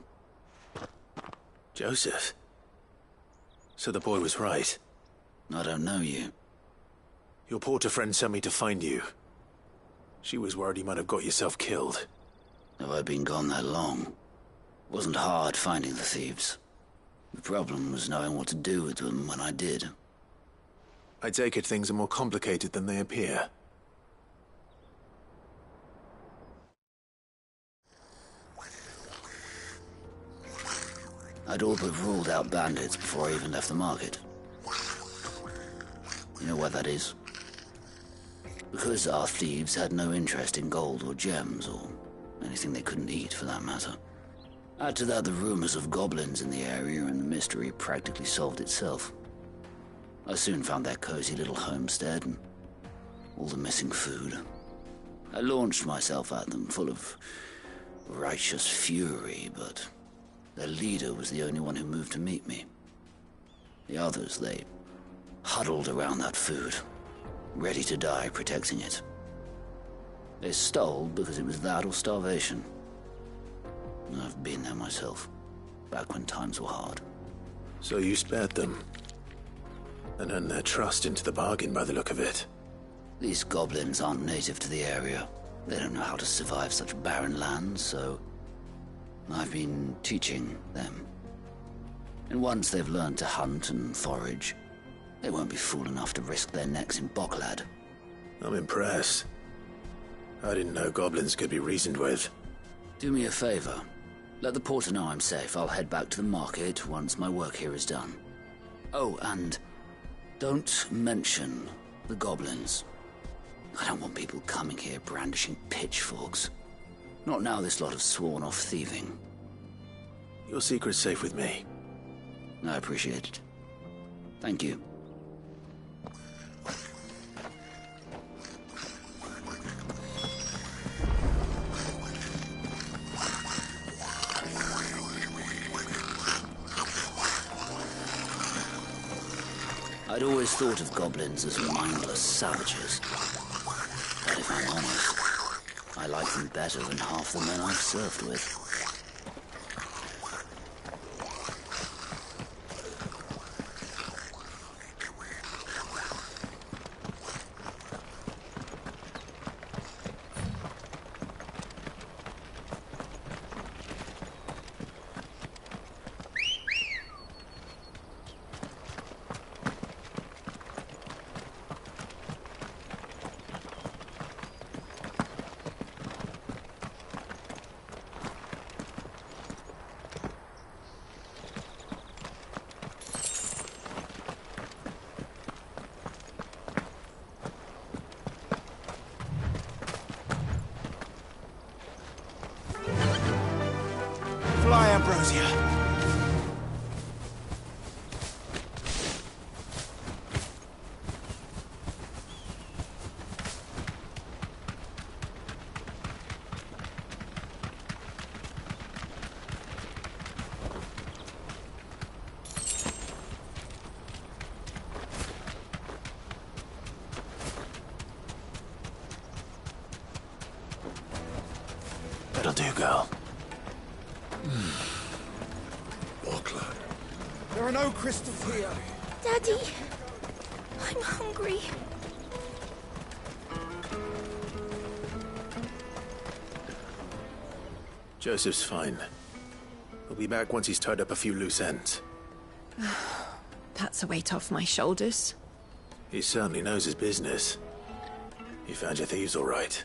Speaker 6: Joseph? So the boy was right.
Speaker 16: I don't know you.
Speaker 6: Your porter friend sent me to find you. She was worried you might have got yourself killed.
Speaker 16: Have I been gone that long? It wasn't hard finding the thieves. The problem was knowing what to do with them when I did.
Speaker 6: I take it things are more complicated than they appear.
Speaker 16: I'd all but ruled out bandits before I even left the market. You know why that is? Because our thieves had no interest in gold or gems, or anything they couldn't eat for that matter. Add to that the rumors of goblins in the area, and the mystery practically solved itself. I soon found their cozy little homestead and all the missing food. I launched myself at them, full of righteous fury, but their leader was the only one who moved to meet me. The others, they huddled around that food, ready to die protecting it. They stole because it was that or starvation. I've been there myself, back when times were hard.
Speaker 6: So you spared them? And earned their trust into the bargain by the look of it.
Speaker 16: These goblins aren't native to the area. They don't know how to survive such barren lands, so I've been teaching them. And once they've learned to hunt and forage, they won't be fool enough to risk their necks in Boklad.
Speaker 6: I'm impressed. I didn't know goblins could be reasoned with.
Speaker 16: Do me a favor. Let the porter know I'm safe. I'll head back to the market once my work here is done. Oh, and don't mention the goblins. I don't want people coming here brandishing pitchforks. Not now this lot have sworn off thieving.
Speaker 6: Your secret's safe with me.
Speaker 16: I appreciate it. Thank you. I'd always thought of goblins as mindless savages. But if I'm honest, I like them better than half the men I've served with.
Speaker 2: Ambrosia.
Speaker 6: That'll do, girl.
Speaker 2: There are no crystals here.
Speaker 19: Daddy, I'm hungry.
Speaker 6: Joseph's fine. He'll be back once he's tied up a few loose ends.
Speaker 8: That's a weight off my shoulders.
Speaker 6: He certainly knows his business. He found your thieves all right.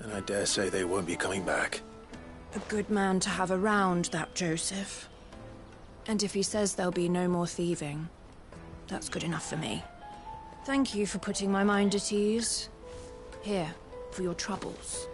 Speaker 6: And I dare say they won't be coming back.
Speaker 8: A good man to have around, that Joseph. And if he says there'll be no more thieving, that's good enough for me. Thank you for putting my mind at ease. Here, for your troubles.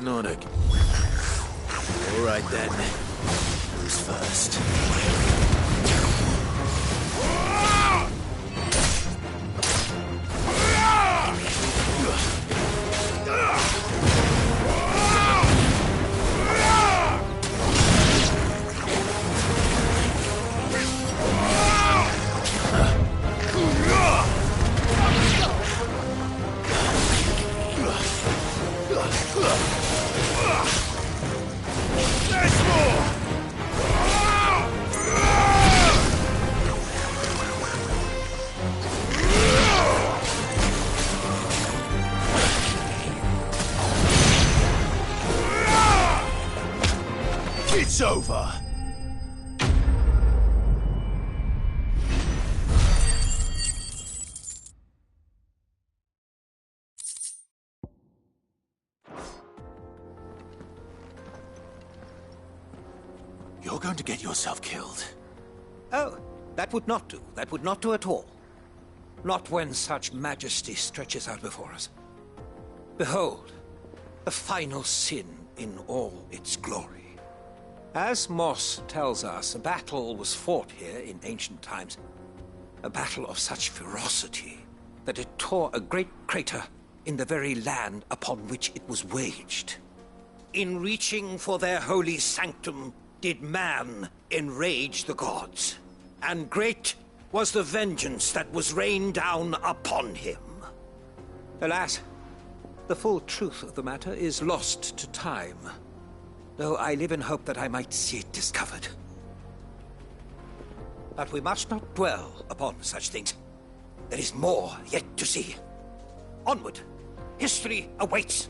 Speaker 6: Nordic.
Speaker 1: All right then. Who's first?
Speaker 2: It's over.
Speaker 4: You're going to get yourself killed. Oh, that would not do. That would not do at all. Not when such majesty stretches out before us. Behold, the final sin in all its glory. As Moss tells us, a battle was fought here in ancient times. A battle of such ferocity that it tore a great crater in the very land upon which it was waged. In reaching for their holy sanctum, did man enrage the gods, and great was the vengeance that was rained down upon him. Alas, the full truth of the matter is lost to time, though I live in hope that I might see it discovered. But we must not dwell upon such things. There is more yet to see. Onward! History awaits!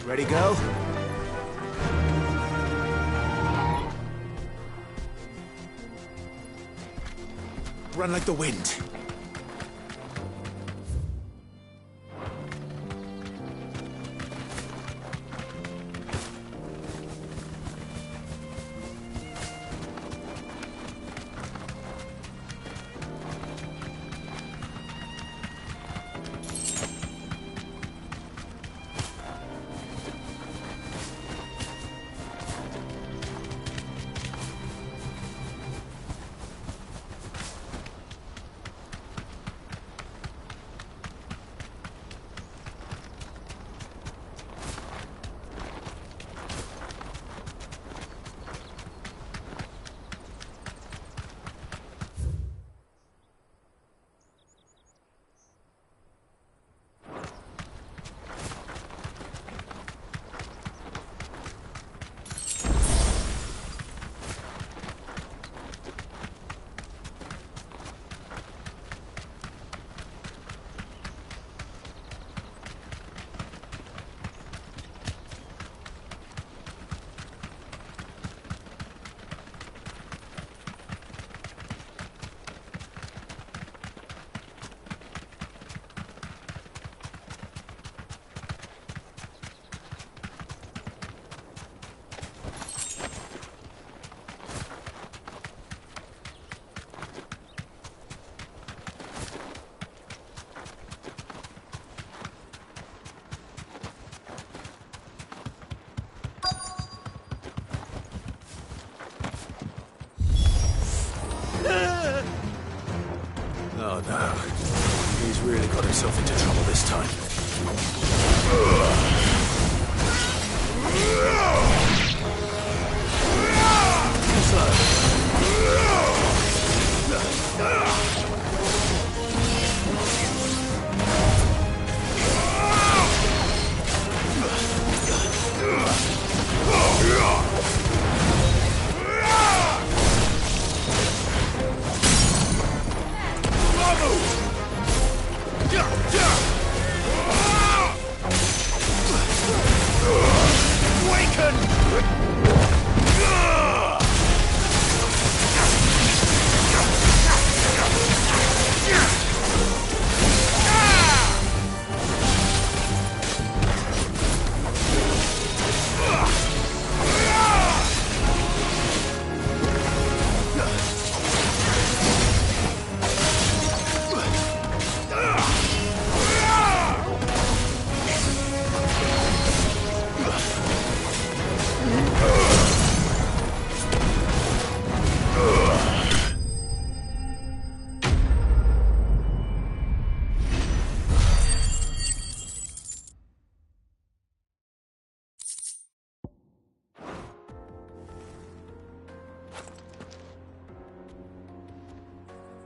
Speaker 2: Ready, go? Run like the wind.
Speaker 6: got himself into trouble this time.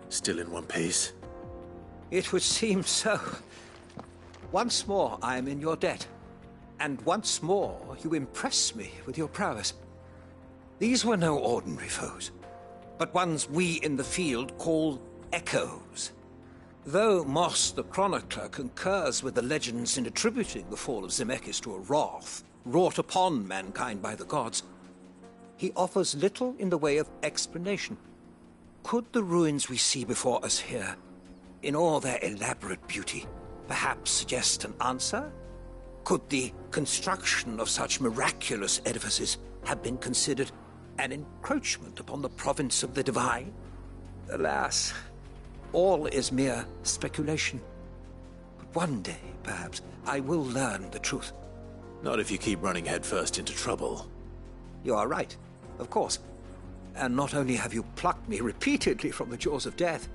Speaker 6: Still in one piece?
Speaker 4: It would seem so. Once more I am in your debt. And once more you impress me with your prowess. These were no ordinary foes, but ones we in the field call echoes. Though Moss the Chronicler concurs with the legends in attributing the fall of Zemeckis to a wrath wrought upon mankind by the gods, he offers little in the way of explanation. Could the ruins we see before us here, in all their elaborate beauty, perhaps suggest an answer? Could the construction of such miraculous edifices have been considered an encroachment upon the province of the divine? Alas, all is mere speculation. But one day, perhaps, I will learn the truth.
Speaker 6: Not if you keep running headfirst into trouble.
Speaker 4: You are right, of course. And not only have you plucked me repeatedly from the jaws of death,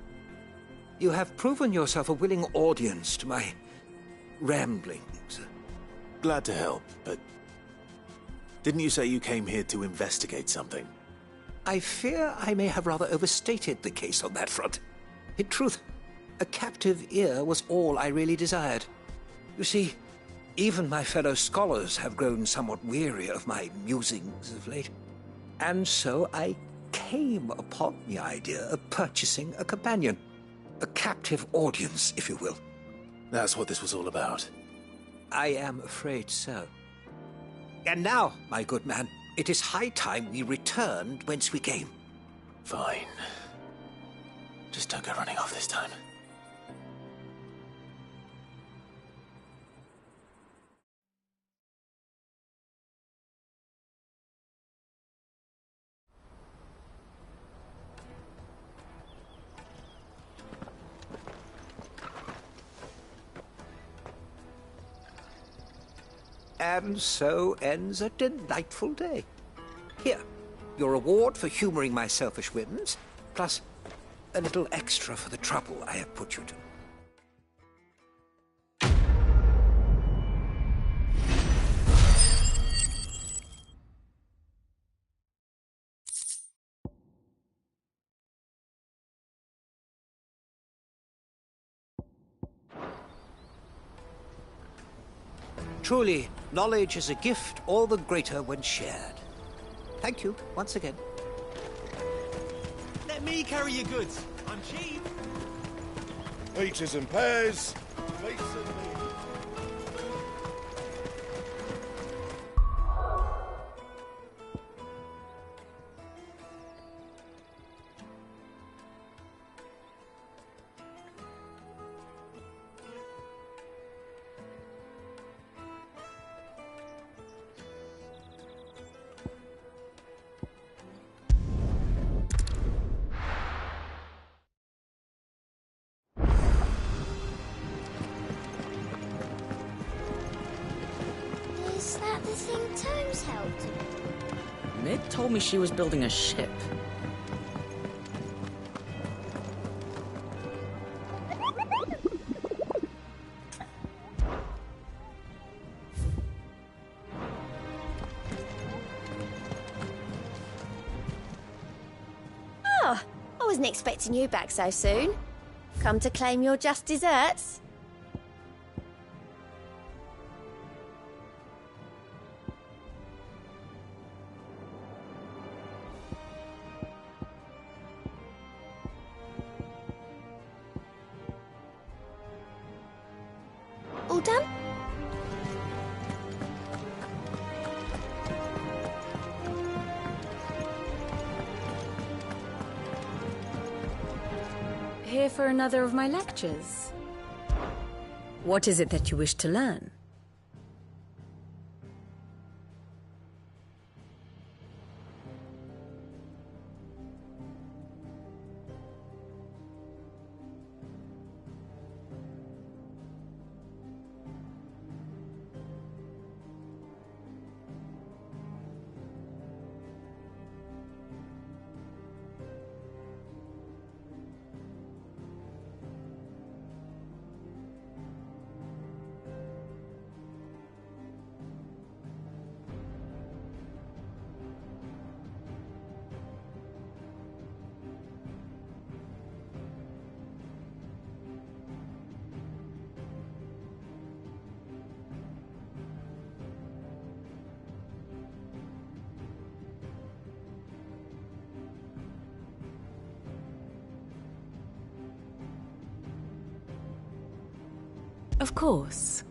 Speaker 4: you have proven yourself a willing audience to my ramblings.
Speaker 6: Glad to help, but didn't you say you came here to investigate something?
Speaker 4: I fear I may have rather overstated the case on that front. In truth, a captive ear was all I really desired. You see, even my fellow scholars have grown somewhat weary of my musings of late. And so I came upon the idea of purchasing a companion. A captive audience, if you will.
Speaker 6: That's what this was all about.
Speaker 4: I am afraid so. And now, my good man, it is high time we returned whence we came.
Speaker 6: Fine. Just don't go running off this time.
Speaker 4: And so ends a delightful day. Here, your reward for humoring my selfish whims, plus a little extra for the trouble I have put you to. Truly, knowledge is a gift all the greater when shared. Thank you, once again.
Speaker 17: Let me carry your goods. I'm cheap.
Speaker 14: Peaches and pears. Face and me.
Speaker 20: Is that the thing Tomes helped him?
Speaker 18: Mid told me she was building a ship.
Speaker 20: wasn't expecting you back so soon. Come to claim your just desserts? All done?
Speaker 12: Here for another of my lectures. What is it that you wish to learn? Of course.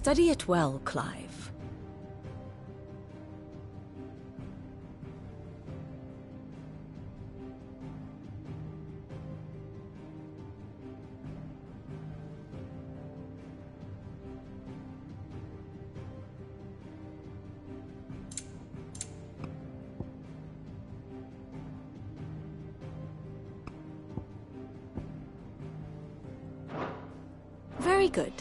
Speaker 12: Study it well, Clive. Very good.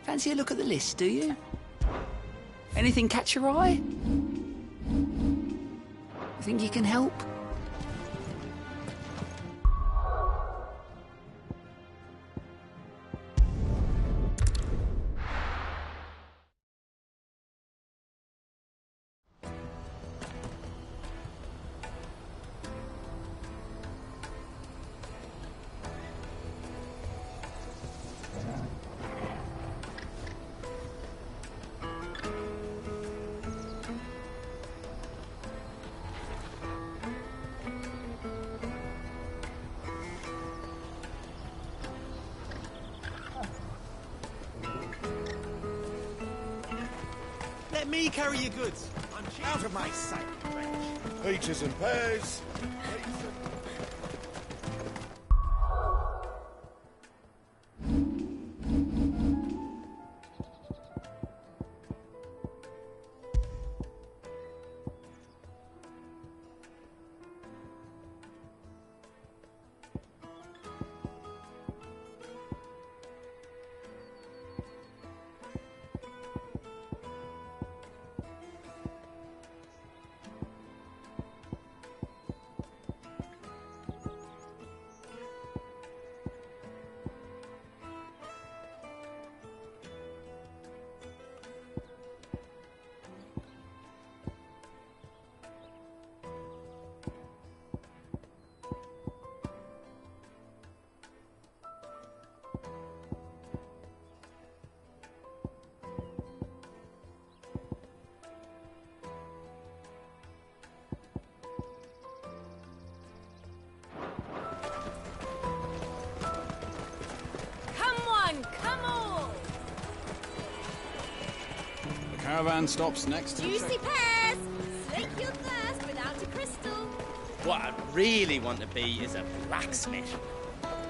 Speaker 3: Fancy a look at the list, do you? Anything catch your eye? Think you can help?
Speaker 17: Let me carry your goods. I'm out of my sight, wretch.
Speaker 14: Peaches and pears.
Speaker 21: Caravan stops next to the
Speaker 20: Juicy pears! Slake your thirst without a crystal.
Speaker 22: What I really want to be is a blacksmith.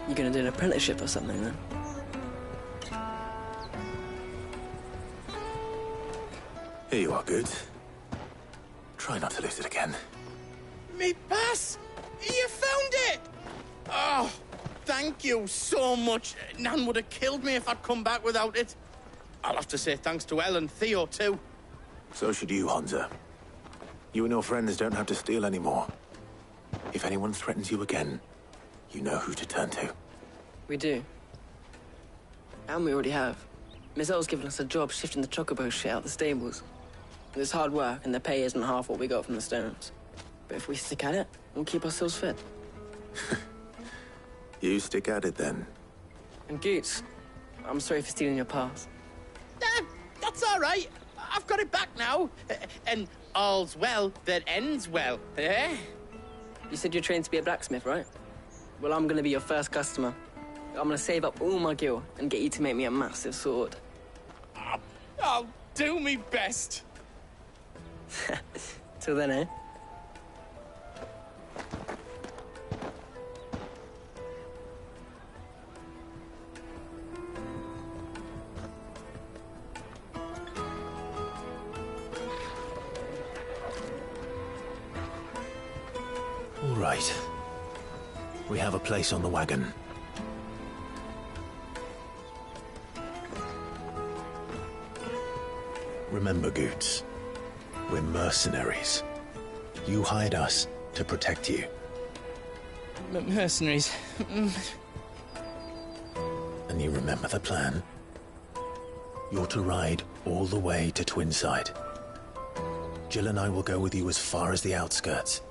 Speaker 24: You're gonna do an apprenticeship or something, then?
Speaker 6: Here you are, Good. Try not to lose it again.
Speaker 10: Me pass! You found it! Oh, thank you so much. Nan would have killed me if I'd come back without it. I'll have to say thanks to Elle and Theo, too.
Speaker 6: So should you, Honza. You and your friends don't have to steal anymore. If anyone threatens you again, you know who to turn to.
Speaker 24: We do. And we already have. Miss Elle's given us a job shifting the chocobo shit out the stables. It's hard work, and the pay isn't half what we got from the stones. But if we stick at it, we'll keep ourselves fit.
Speaker 6: You stick at it, then.
Speaker 24: And Goots, I'm sorry for stealing your pass.
Speaker 10: That's all right. I've got it back now. And all's well that ends well, eh?
Speaker 24: You said you're trained to be a blacksmith, right? Well, I'm gonna be your first customer. I'm gonna save up all my gil and get you to make me a massive sword.
Speaker 10: I'll do me best.
Speaker 24: Till then, eh?
Speaker 6: All right. We have a place on the wagon. Remember, Goots, we're mercenaries. You hired us to protect you.
Speaker 10: Mercenaries.
Speaker 6: And you remember the plan? You're to ride all the way to Twinside. Jill and I will go with you as far as the outskirts,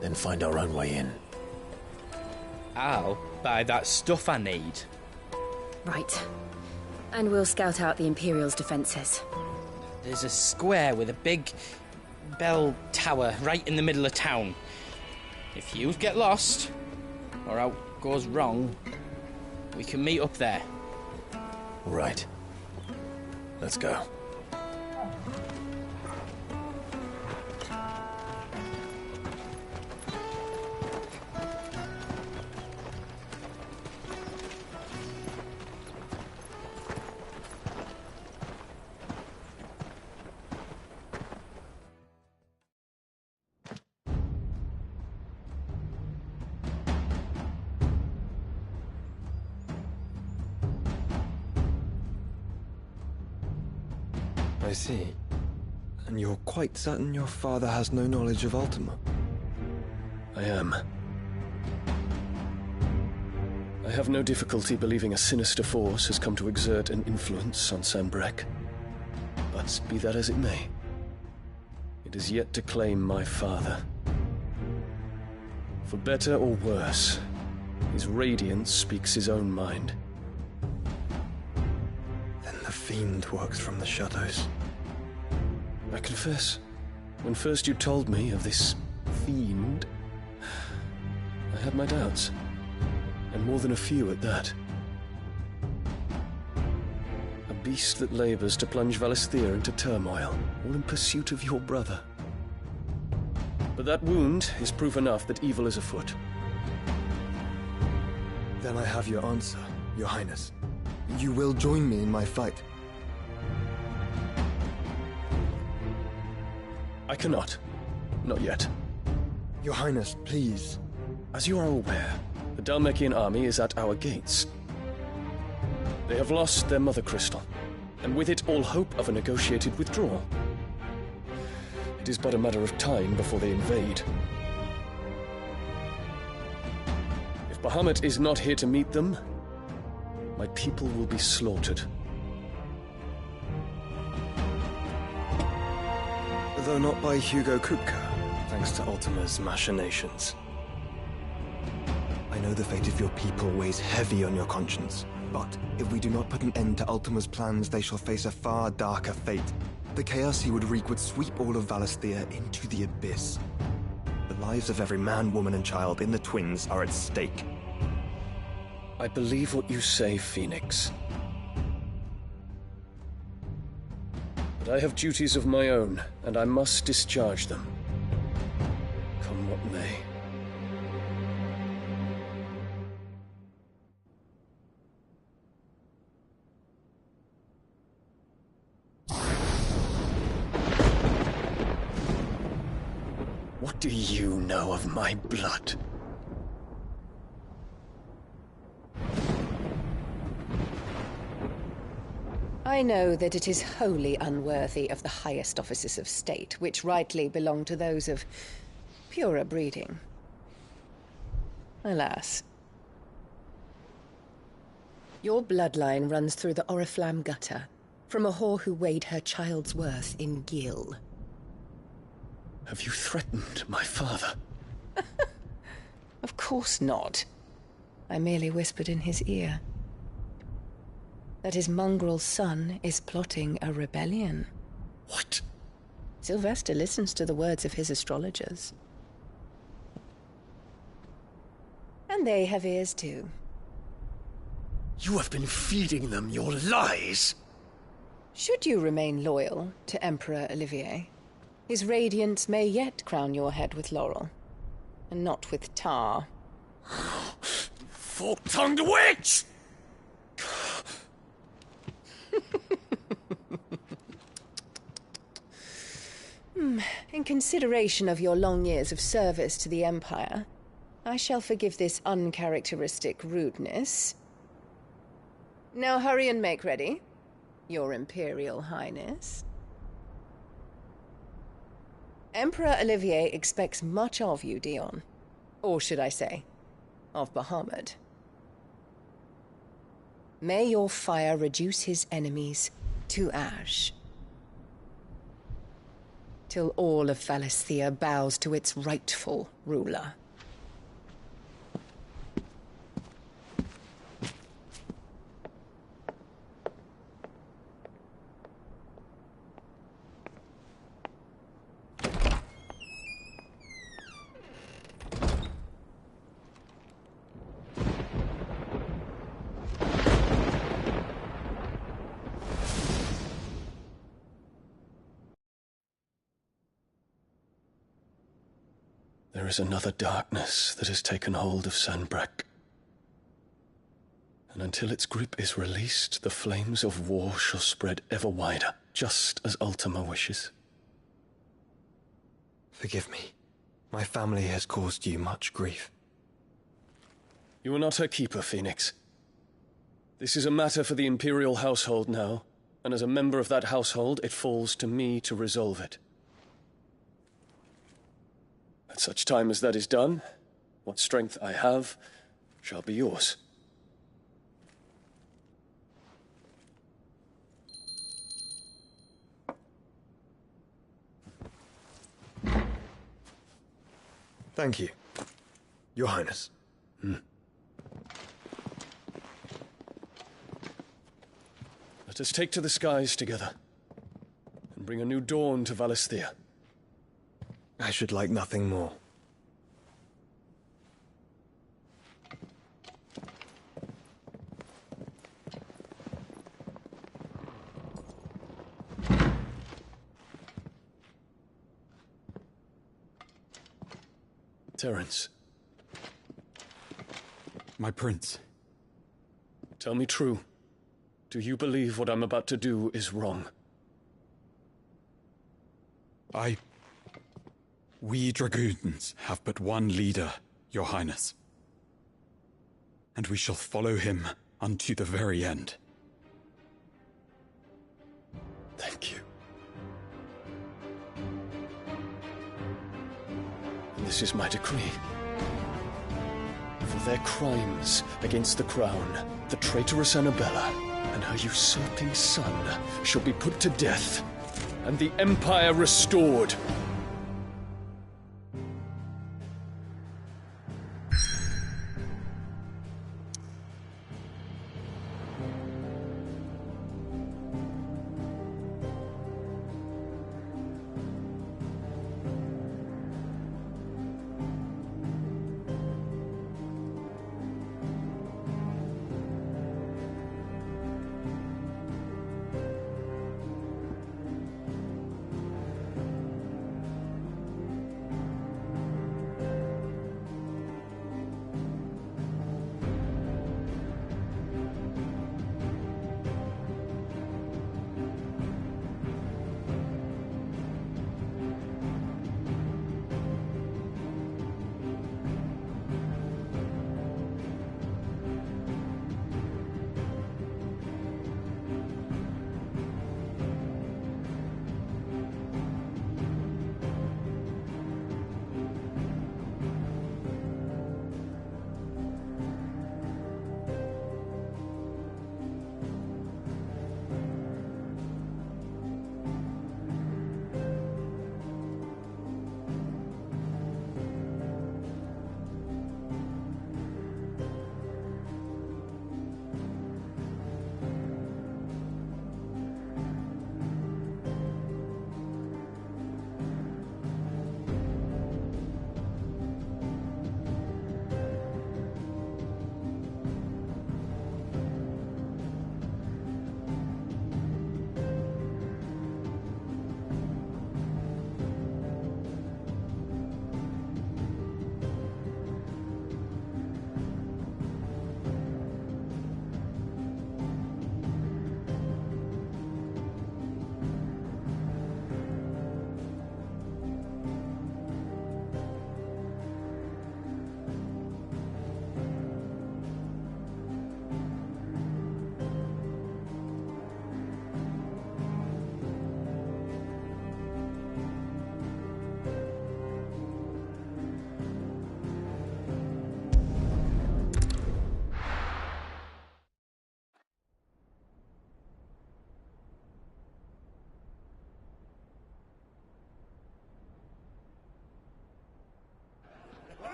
Speaker 6: then find our own way in.
Speaker 22: I'll buy that stuff I need.
Speaker 12: Right. And we'll scout out the Imperial's defences.
Speaker 22: There's a square with a big bell tower right in the middle of town. If you get lost, or out goes wrong, we can meet up there.
Speaker 6: Right. Let's go.
Speaker 5: I see. And you're quite certain your father has no knowledge of Ultima?
Speaker 6: I am. I have no difficulty believing a sinister force has come to exert an influence on Sanbreque. But be that as it may, it is yet to claim my father. For better or worse, his radiance speaks his own mind.
Speaker 5: Then the fiend works from the shadows.
Speaker 6: I confess, when first you told me of this fiend, I had my doubts. And more than a few at that. A beast that labors to plunge Valisthea into turmoil, all in pursuit of your brother. But that wound is proof enough that evil is afoot.
Speaker 5: Then I have your answer, Your Highness. You will join me in my fight.
Speaker 6: I cannot. Not yet.
Speaker 5: Your Highness, please.
Speaker 6: As you are aware, the Dhalmekian army is at our gates. They have lost their mother crystal, and with it all hope of a negotiated withdrawal. It is but a matter of time before they invade. If Bahamut is not here to meet them, my people will be slaughtered.
Speaker 5: Though not by Hugo Kupka, thanks to Ultima's machinations. I know the fate of your people weighs heavy on your conscience, but if we do not put an end to Ultima's plans, they shall face a far darker fate. The chaos he would wreak would sweep all of Valisthea into the abyss. The lives of every man, woman, and child in the Twins are at stake.
Speaker 6: I believe what you say, Phoenix. But I have duties of my own, and I must discharge them. Come what may. What do you know of my blood?
Speaker 7: I know that it is wholly unworthy of the highest offices of state, which rightly belong to those of purer breeding. Alas. Your bloodline runs through the Oriflamme gutter, from a whore who weighed her child's worth in gil.
Speaker 6: Have you threatened my father?
Speaker 7: Of course not. I merely whispered in his ear that his mongrel son is plotting a rebellion.
Speaker 6: What?
Speaker 7: Sylvester listens to the words of his astrologers. And they have ears too.
Speaker 6: You have been feeding them your lies!
Speaker 7: Should you remain loyal to Emperor Olivier, his radiance may yet crown your head with laurel, and not with tar.
Speaker 6: Fork-tongued witch!
Speaker 7: In consideration of your long years of service to the Empire, I shall forgive this uncharacteristic rudeness. Now hurry and make ready, Your Imperial Highness. Emperor Olivier expects much of you, Dion. Or should I say, of Bahamut. May your fire reduce his enemies to ash, till all of Valisthea bows to its rightful ruler.
Speaker 6: There is another darkness that has taken hold of Sanbreque. And until its grip is released, the flames of war shall spread ever wider, just as Ultima wishes.
Speaker 5: Forgive me. My family has caused you much grief.
Speaker 6: You are not her keeper, Phoenix. This is a matter for the Imperial household now, and as a member of that household, it falls to me to resolve it. At such time as that is done, what strength I have shall be yours.
Speaker 5: Thank you, Your Highness.
Speaker 6: Let us take to the skies together, and bring a new dawn to Valisthea.
Speaker 5: I should like nothing more.
Speaker 6: Terence.
Speaker 9: My prince.
Speaker 6: Tell me true. Do you believe what I'm about to do is wrong?
Speaker 9: We dragoons have but one leader, Your Highness. And we shall follow him unto the very end.
Speaker 6: Thank you. And this is my decree. For their crimes against the crown, the traitorous Annabella and her usurping son shall be put to death, and the Empire restored.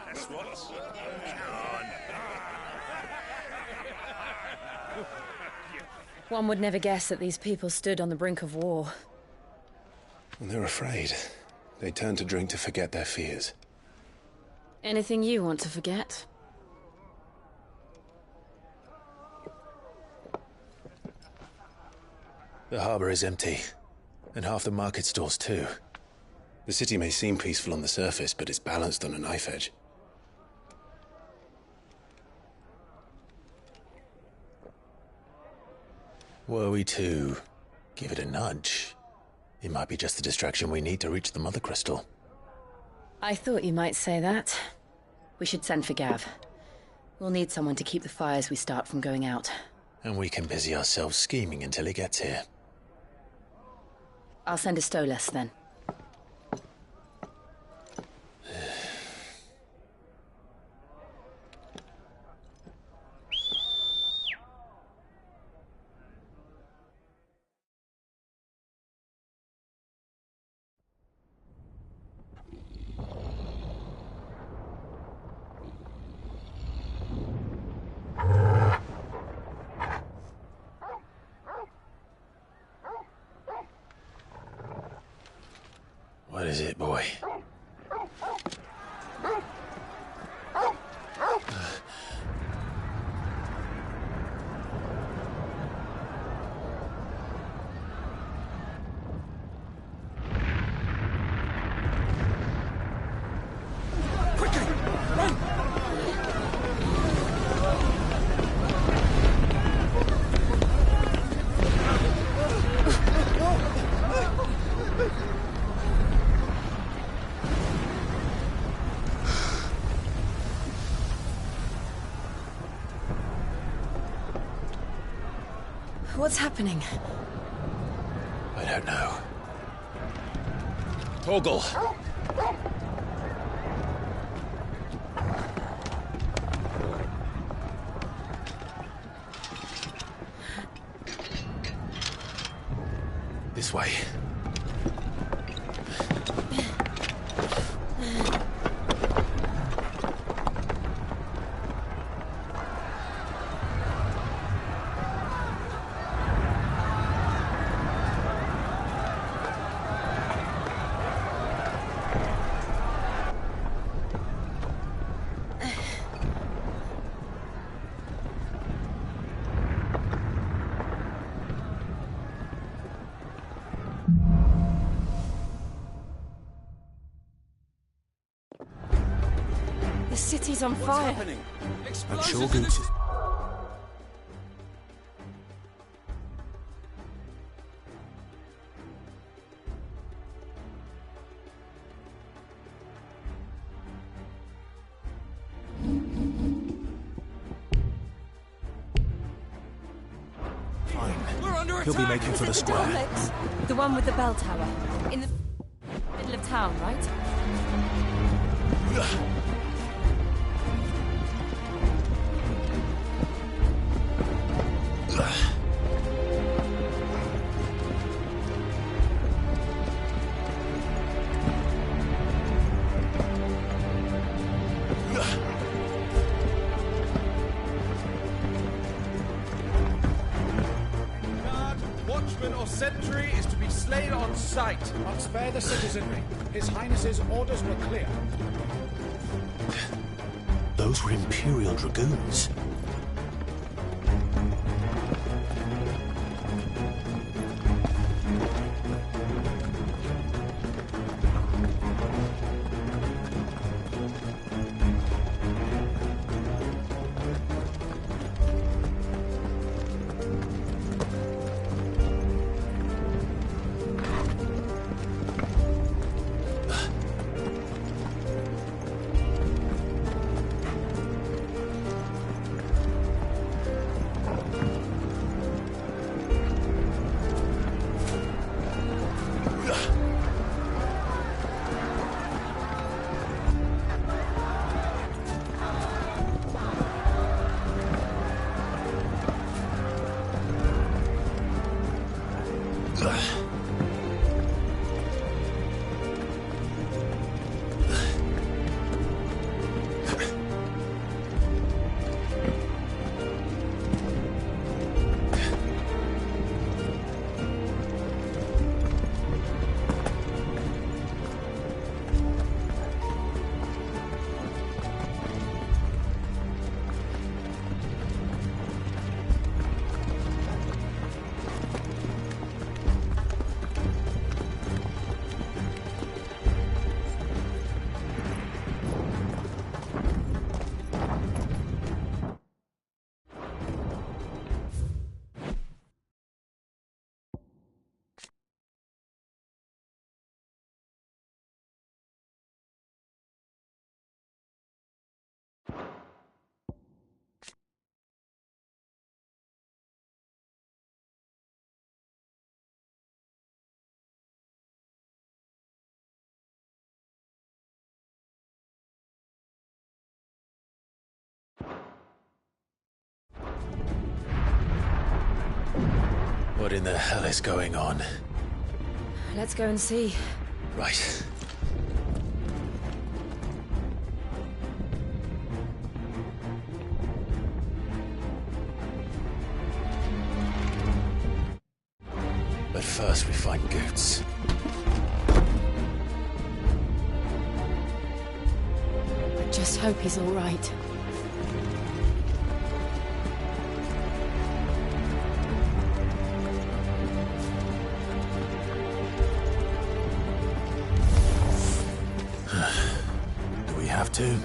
Speaker 14: That's what.
Speaker 12: One would never guess that these people stood on the brink of war.
Speaker 11: They're afraid. They turn to drink to forget their fears.
Speaker 12: Anything you want to forget?
Speaker 11: The harbour is empty, and half the market stalls too. The city may seem peaceful on the surface, but it's balanced on a knife edge. Were we to give it a nudge, it might be just the distraction we need to reach the Mother Crystal.
Speaker 12: I thought you might say that. We should send for Gav. We'll need someone to keep the fires we start from going out.
Speaker 11: And we can busy ourselves scheming until he gets here.
Speaker 12: I'll send a Stolas then.
Speaker 11: What is it, boy?
Speaker 12: What's happening?
Speaker 11: I don't know. Torgal! This way.
Speaker 12: The city's on fire.
Speaker 11: I'm sure Goose is...
Speaker 17: He'll be making for the square.
Speaker 12: The one with the bell tower. In the middle of town, right?
Speaker 17: Watchman or sentry is to be slain on sight. I'll spare the citizenry. His Highness's orders were clear.
Speaker 11: Those were Imperial Dragoons. What in the hell is going on?
Speaker 12: Let's go and see.
Speaker 11: Right. But first we find Goots.
Speaker 12: I just hope he's all right.
Speaker 11: Do we have to?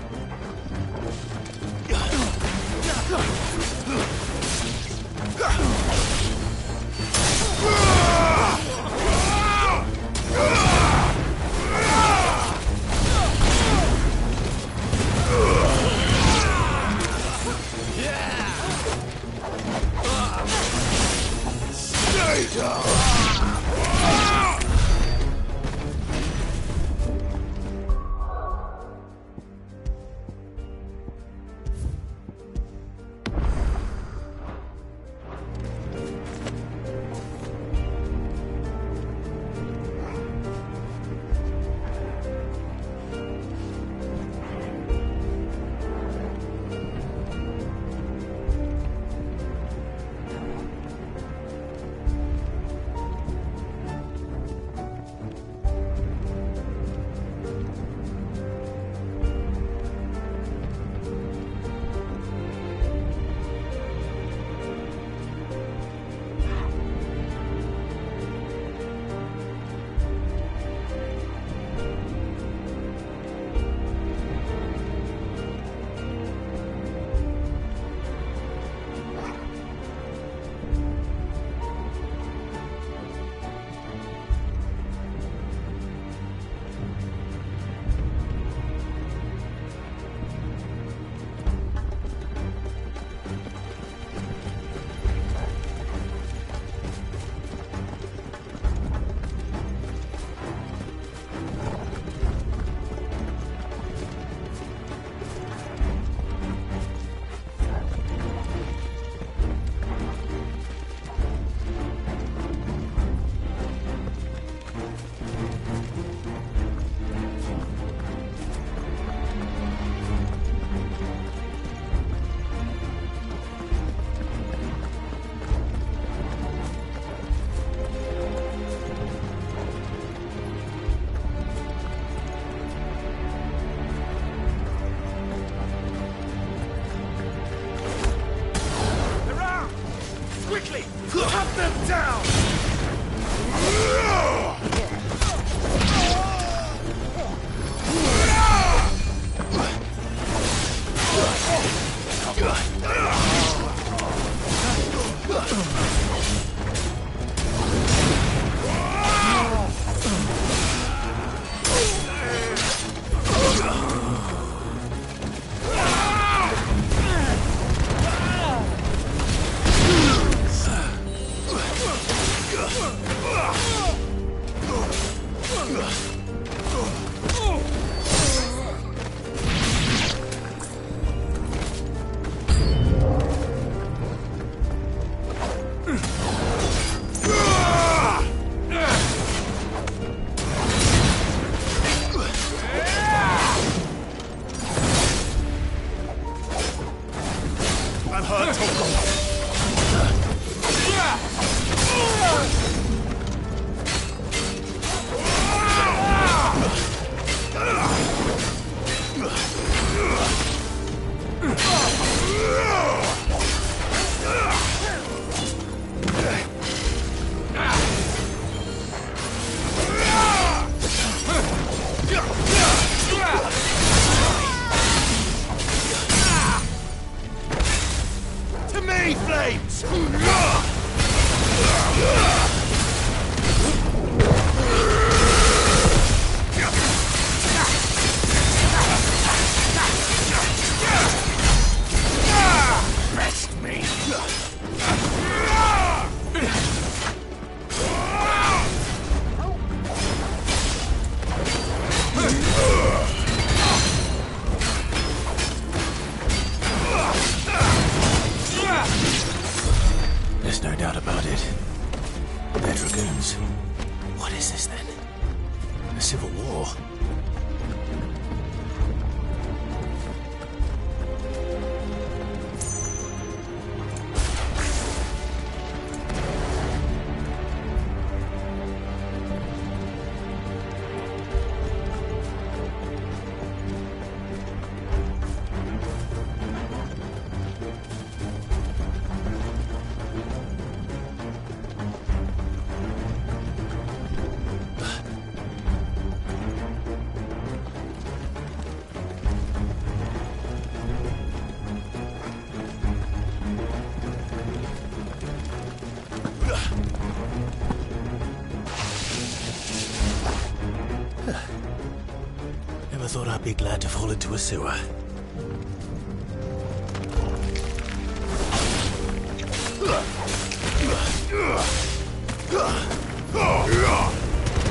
Speaker 11: Be glad to fall into a sewer.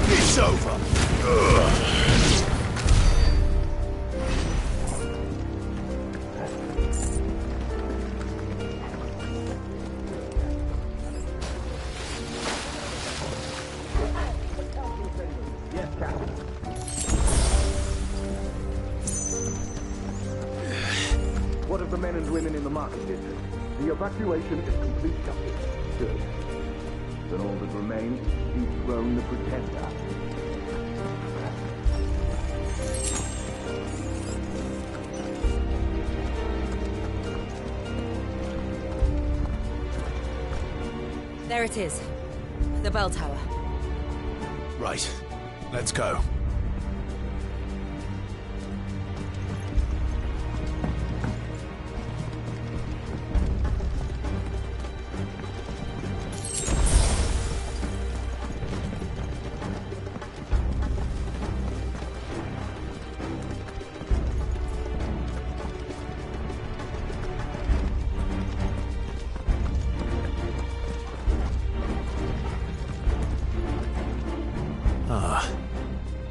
Speaker 14: It's over.
Speaker 13: What of the men and women in the market district? The evacuation is complete, Captain. Good. Then all that remains is to dethrone the Pretender.
Speaker 15: There it is. The bell tower.
Speaker 11: Right. Let's go.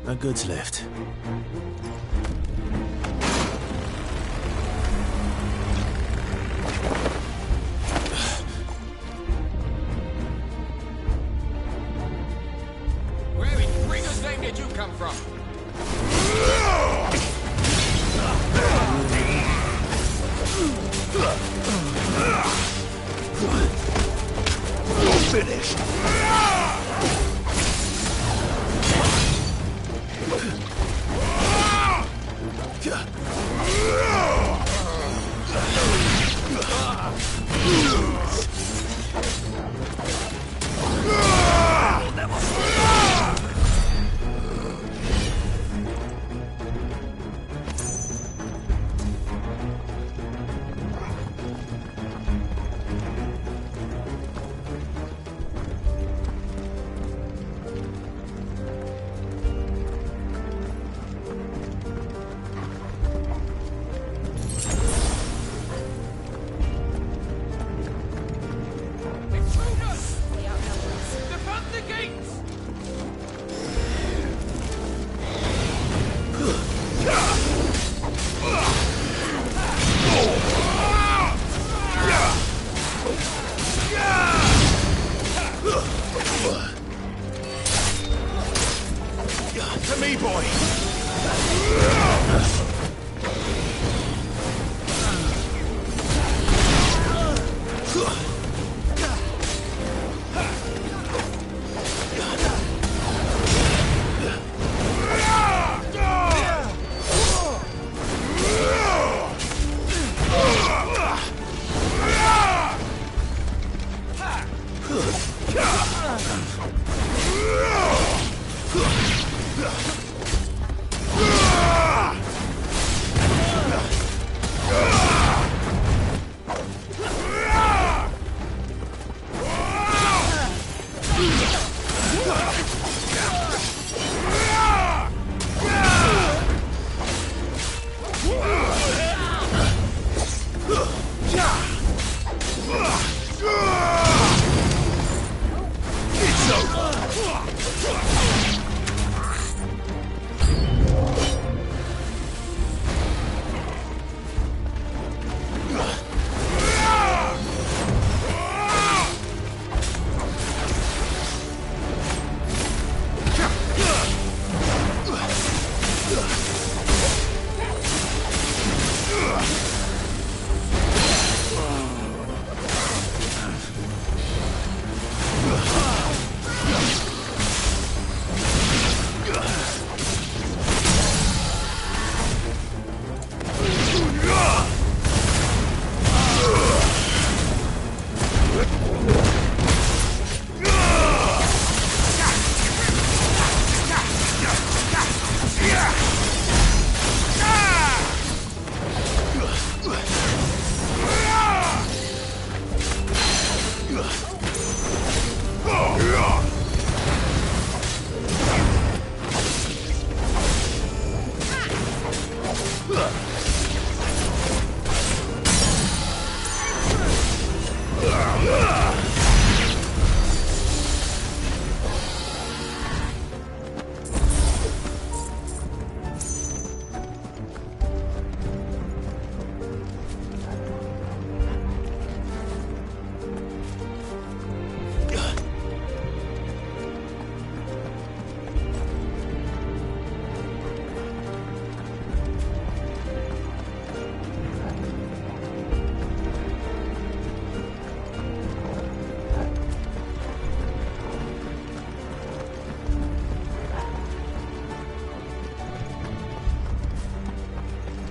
Speaker 11: A goods lift.
Speaker 14: Where in Gringo's name did you come from?
Speaker 13: You're finished.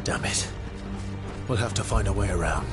Speaker 11: Damn it. We'll have to find a way around.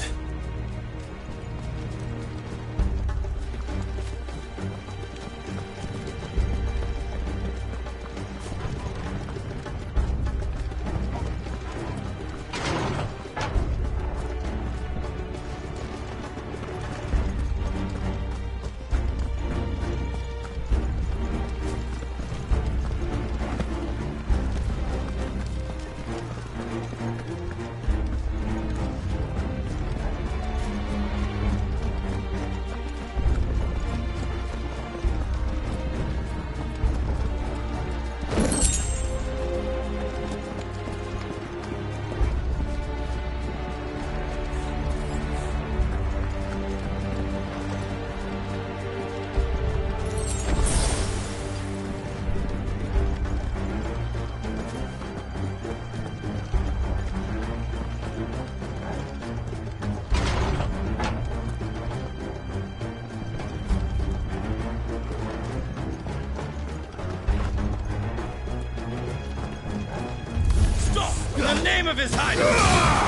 Speaker 2: In the name of His Highness!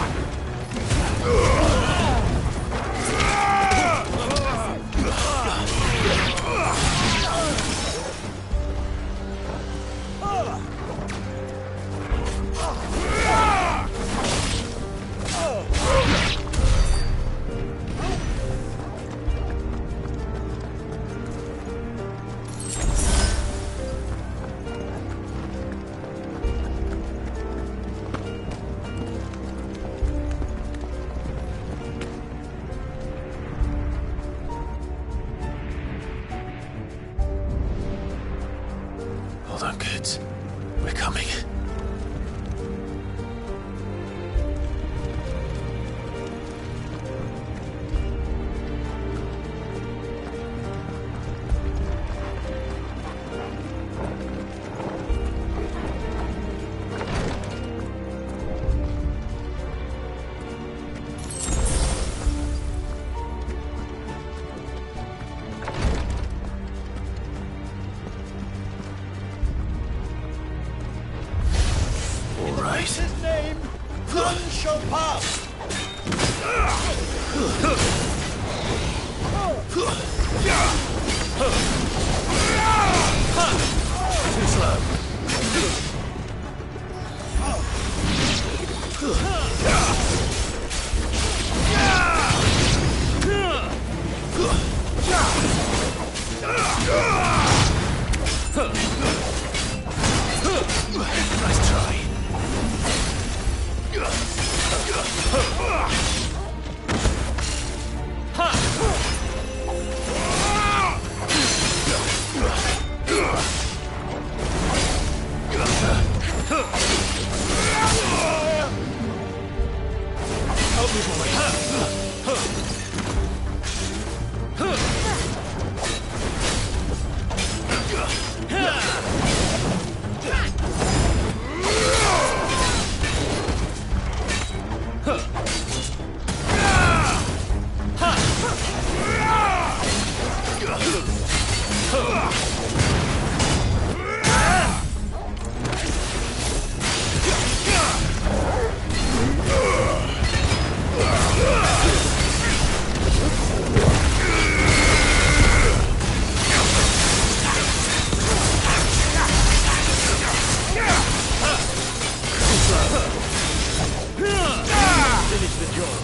Speaker 11: Hold on, kids. We're coming.
Speaker 2: His name, none shall pass.
Speaker 11: Too slow. Nice try. Help me, boy.
Speaker 2: Finish the job.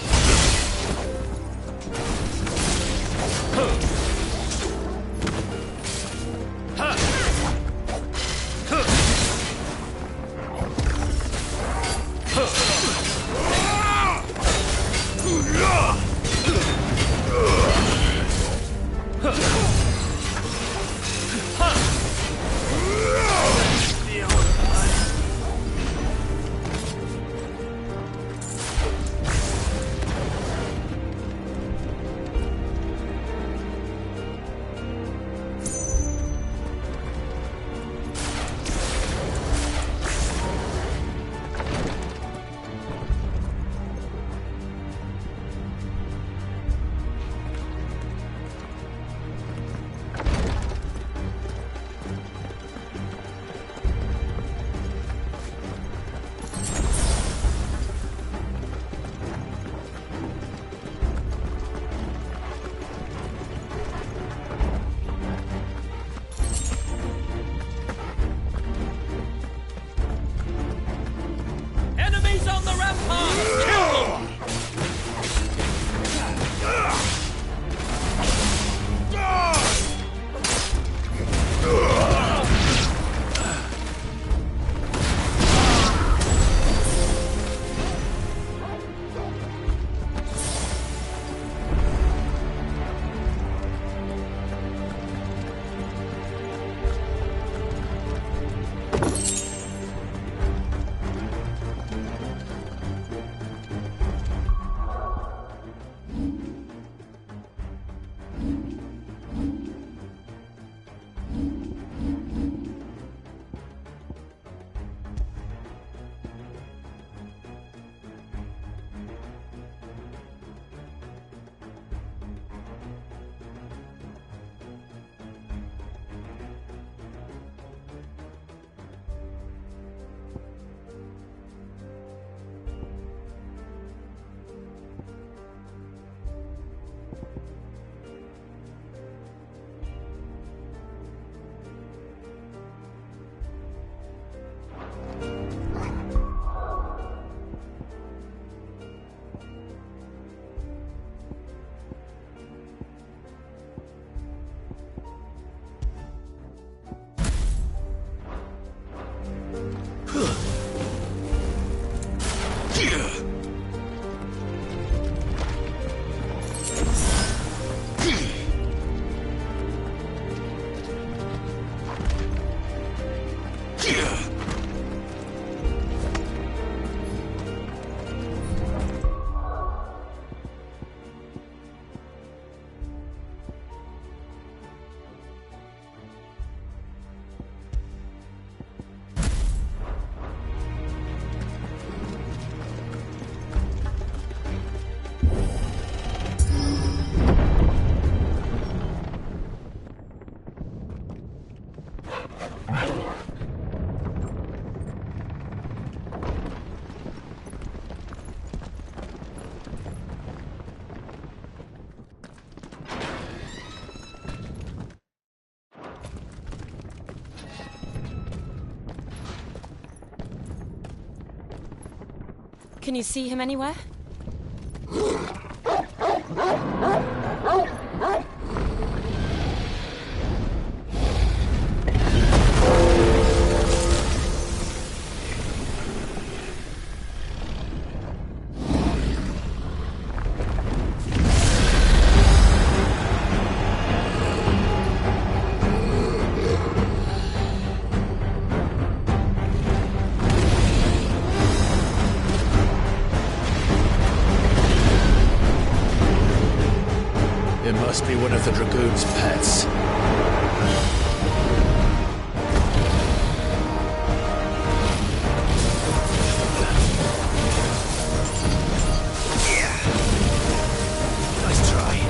Speaker 15: Can you see him anywhere?
Speaker 11: It must be one of the Dragoon's pets.
Speaker 4: Nice try.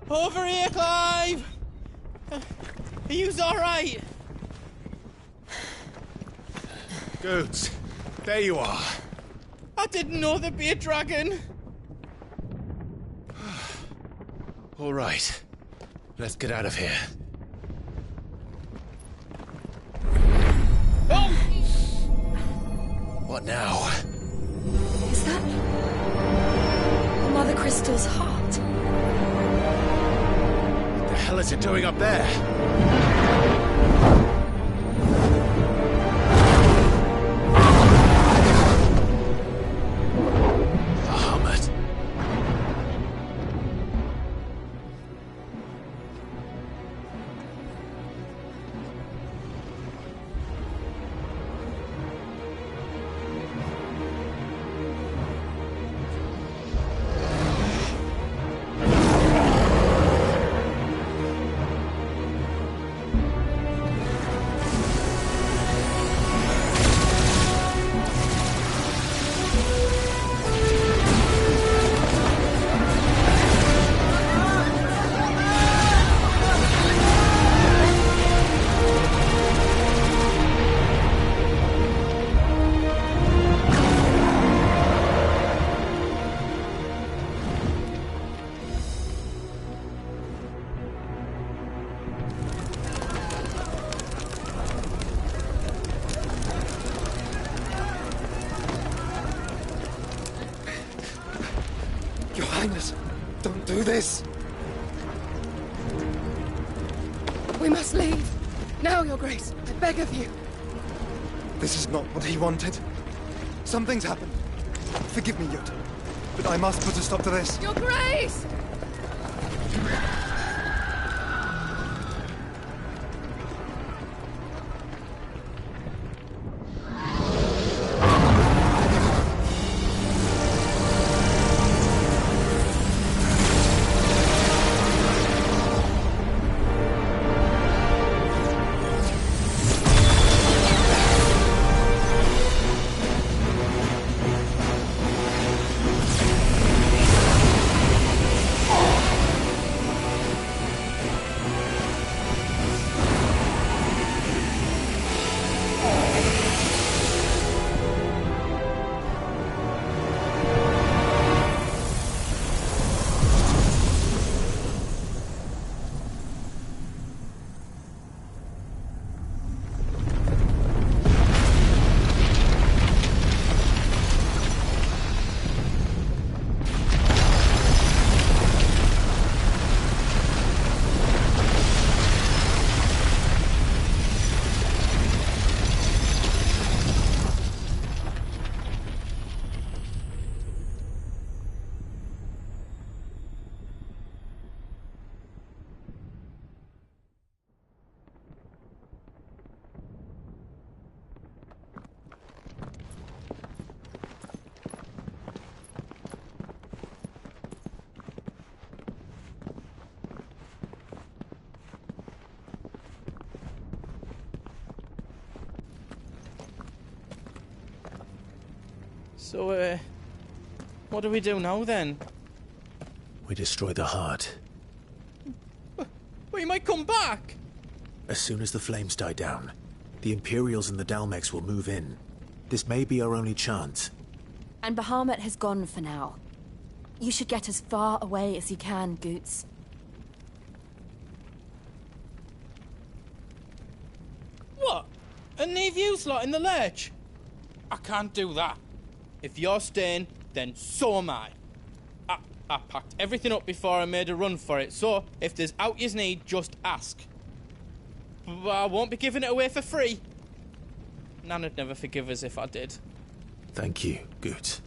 Speaker 22: Over here, Clive! Are you alright?
Speaker 17: Goods, there you are.
Speaker 22: I didn't know there'd be a dragon.
Speaker 11: All right. Let's get out of here.
Speaker 22: Oh!
Speaker 11: What now?
Speaker 12: Is that Mother Crystal's heart?
Speaker 11: What the hell is it doing up there? Bahamut.
Speaker 5: Your Highness, don't do this!
Speaker 7: We must leave. Now, Your Grace. I beg of you.
Speaker 5: This is not what he wanted. Something's happened. Forgive me, Yota, but I must put a stop to this.
Speaker 7: Your Grace!
Speaker 22: So, what do we do now, then?
Speaker 11: We destroy the heart.
Speaker 22: But he might come back!
Speaker 11: As soon as the flames die down, the Imperials and the Dalmex will move in. This may be our only chance.
Speaker 12: And Bahamut has gone for now. You should get as far away as you can, Goots.
Speaker 22: What? And leave you lot in the lurch? I can't do that. If you're staying, then so am I. I packed everything up before I made a run for it, so if there's out you need, just ask. But I won't be giving it away for free. Nana'd never forgive us if I did.
Speaker 11: Thank you, Goots.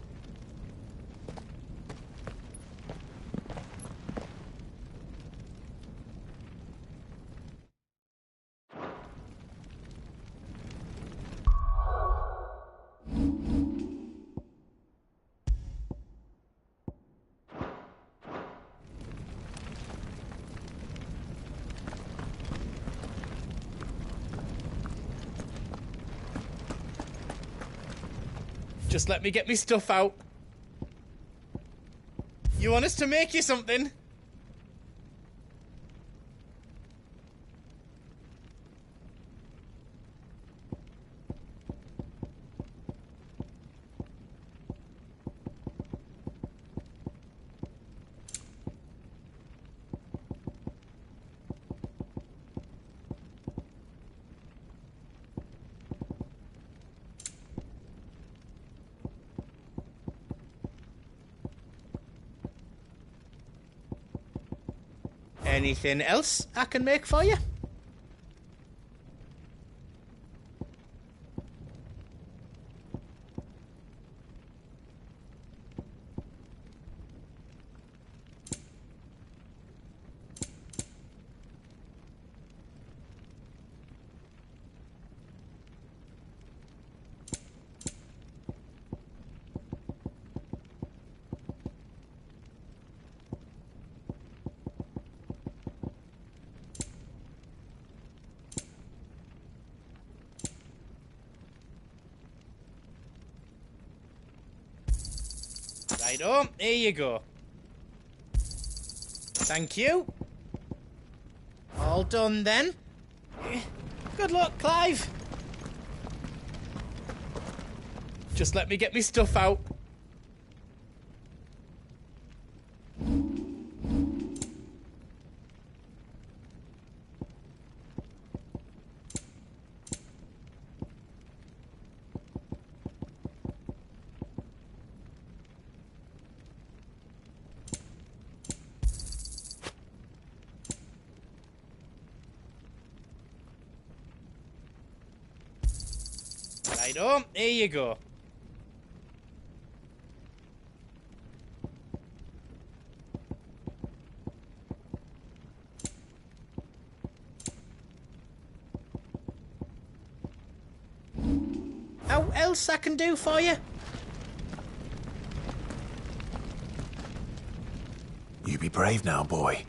Speaker 22: Just let me get me stuff out. You want us to make you something? Anything else I can make for you? Righto, here you go. Thank you. All done then. Good luck, Clive. Just let me get me stuff out. Righto, here you go. How else I can do for you?
Speaker 11: You be brave now, boy.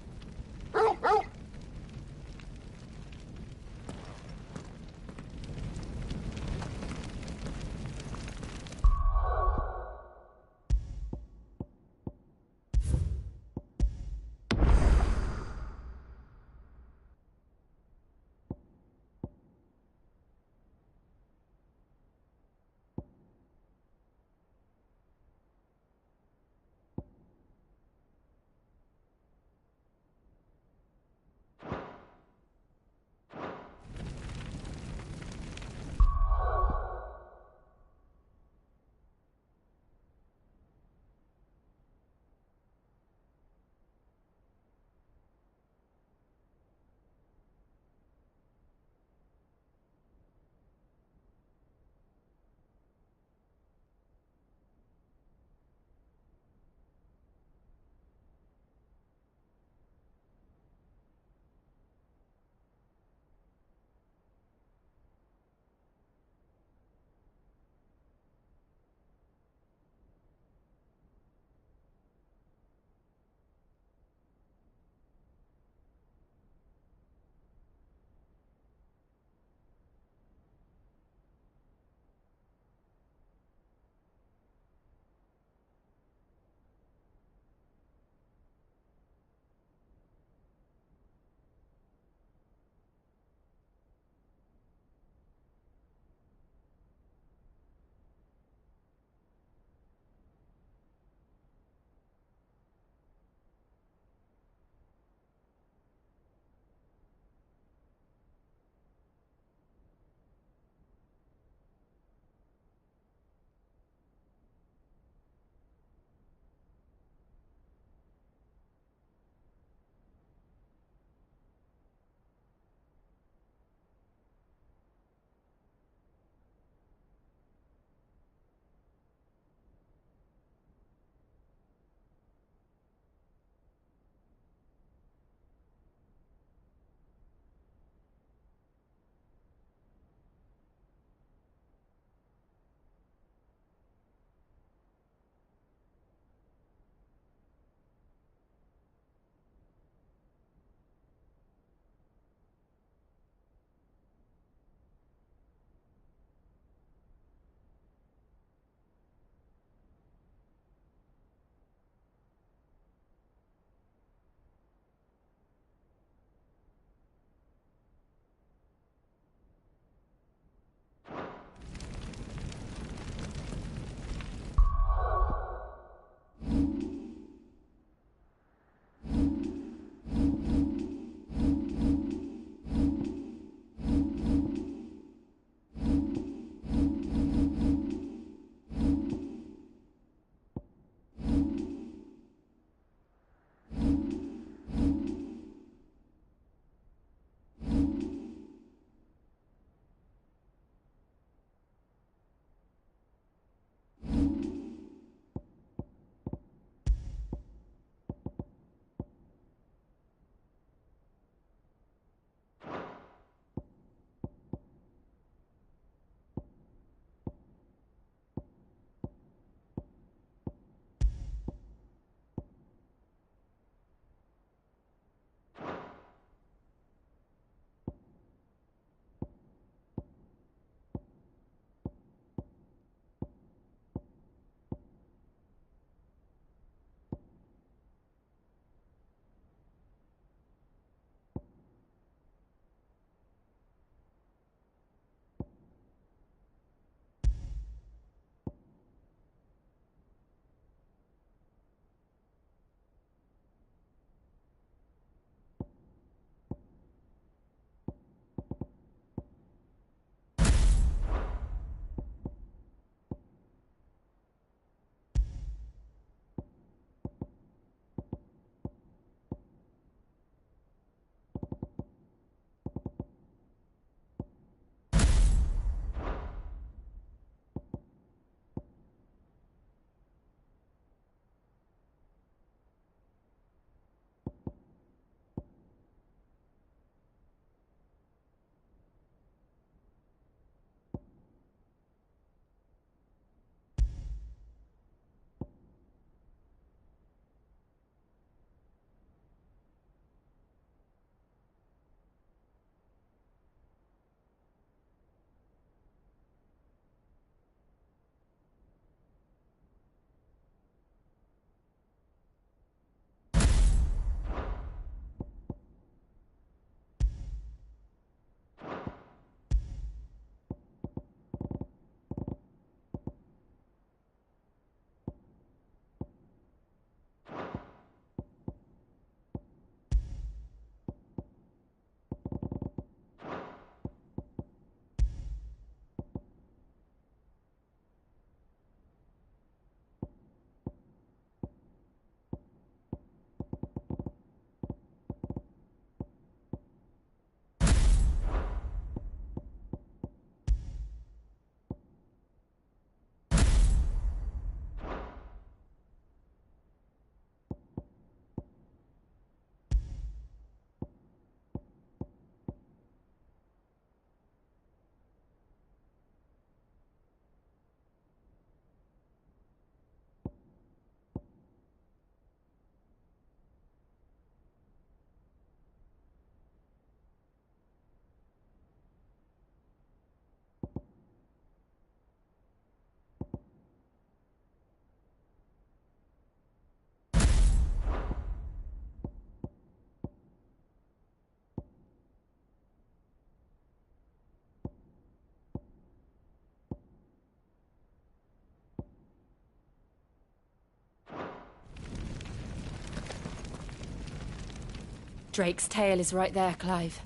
Speaker 12: Drake's tail is right there, Clive.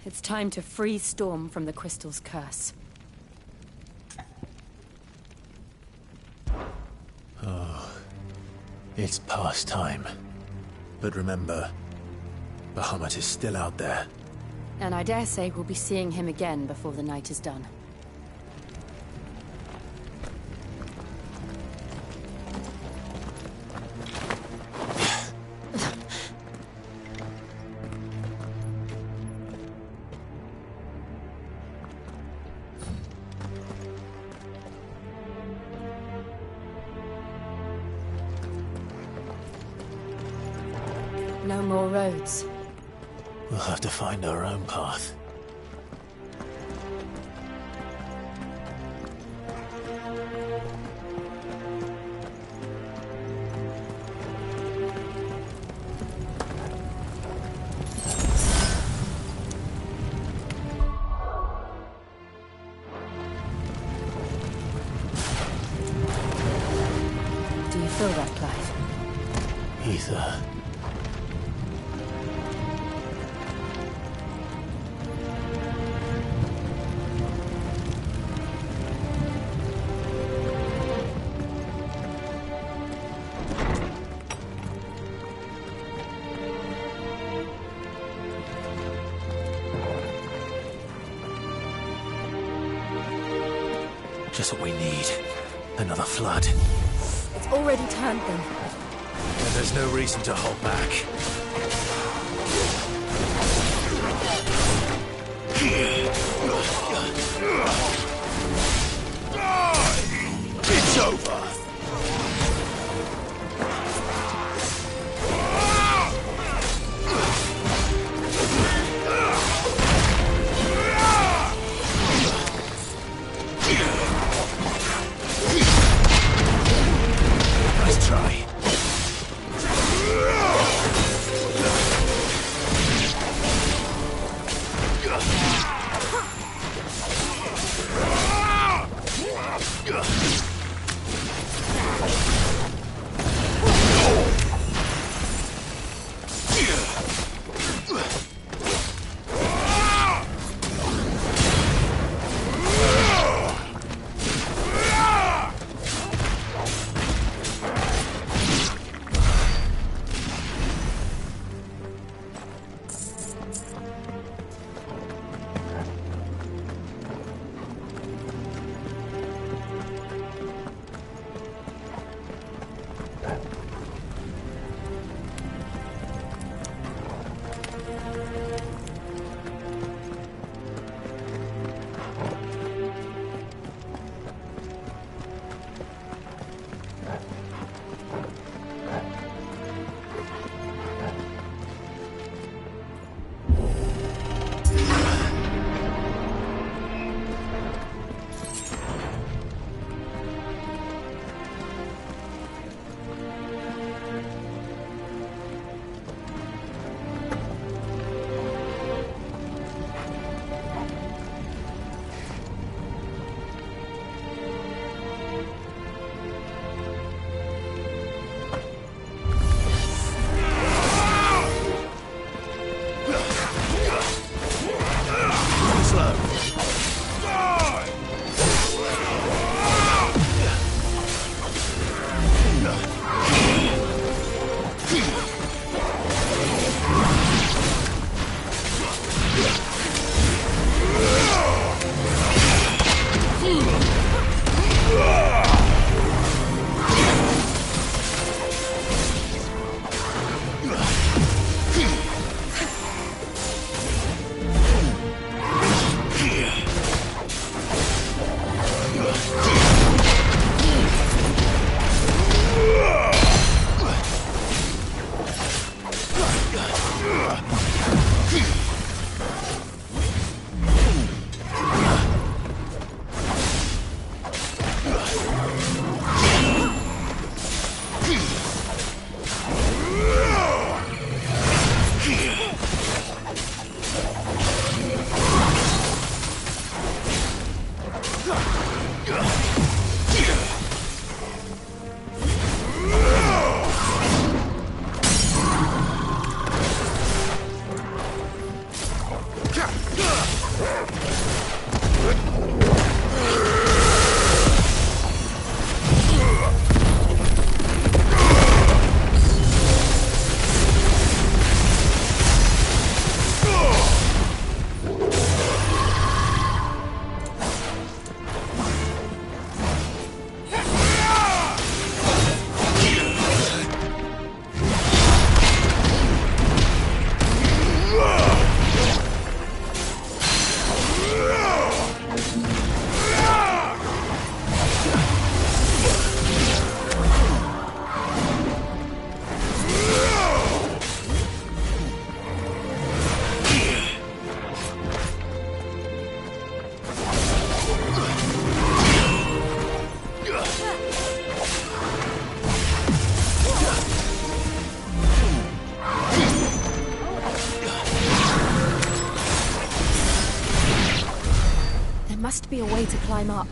Speaker 12: It's time to free Storm from the Crystal's curse.
Speaker 11: Oh, it's past time. But remember, Bahamut is still out there.
Speaker 12: And I dare say we'll be seeing him again before the night is done. No more roads.
Speaker 11: We'll have to find our own path.
Speaker 12: Do you feel that, Clive?
Speaker 11: Ether. Just what we need. Another flood.
Speaker 12: It's already turned them.
Speaker 11: And there's no reason to hold back. It's over! Nice try.
Speaker 15: must be a way to climb up.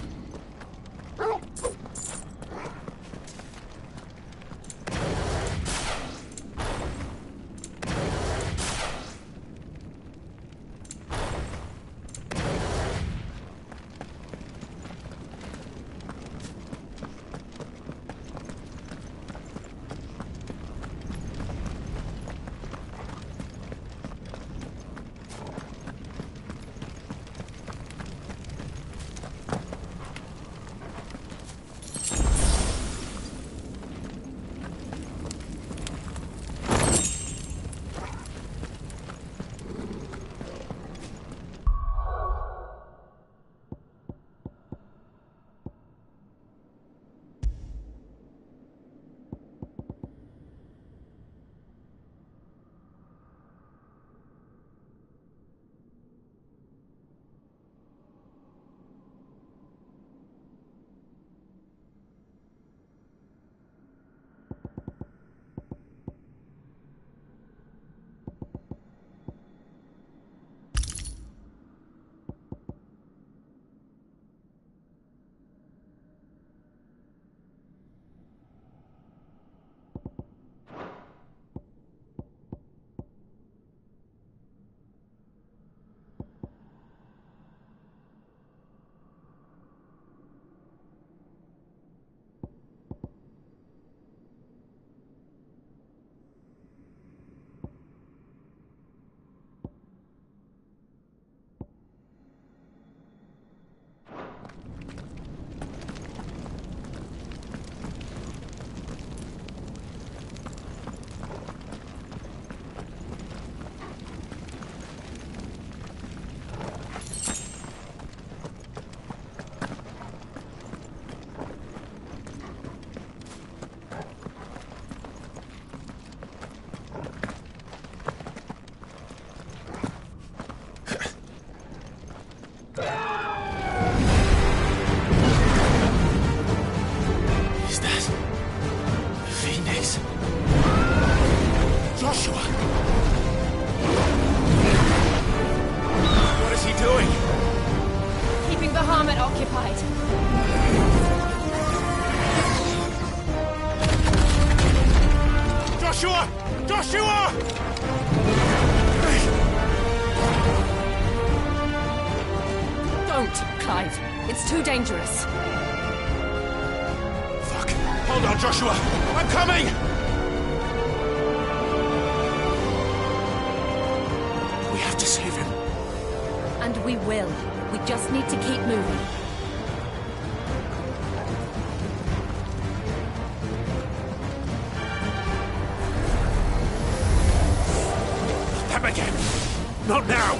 Speaker 16: Dangerous.
Speaker 14: Fuck. Hold on, Joshua. I'm coming!
Speaker 4: We have to save him.
Speaker 15: And we will. We just need to keep moving.
Speaker 14: Them again. Not now.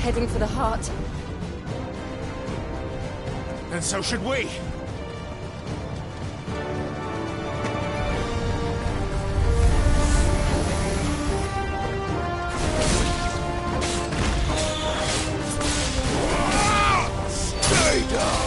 Speaker 15: Heading for the heart.
Speaker 14: And so should we. Stay down.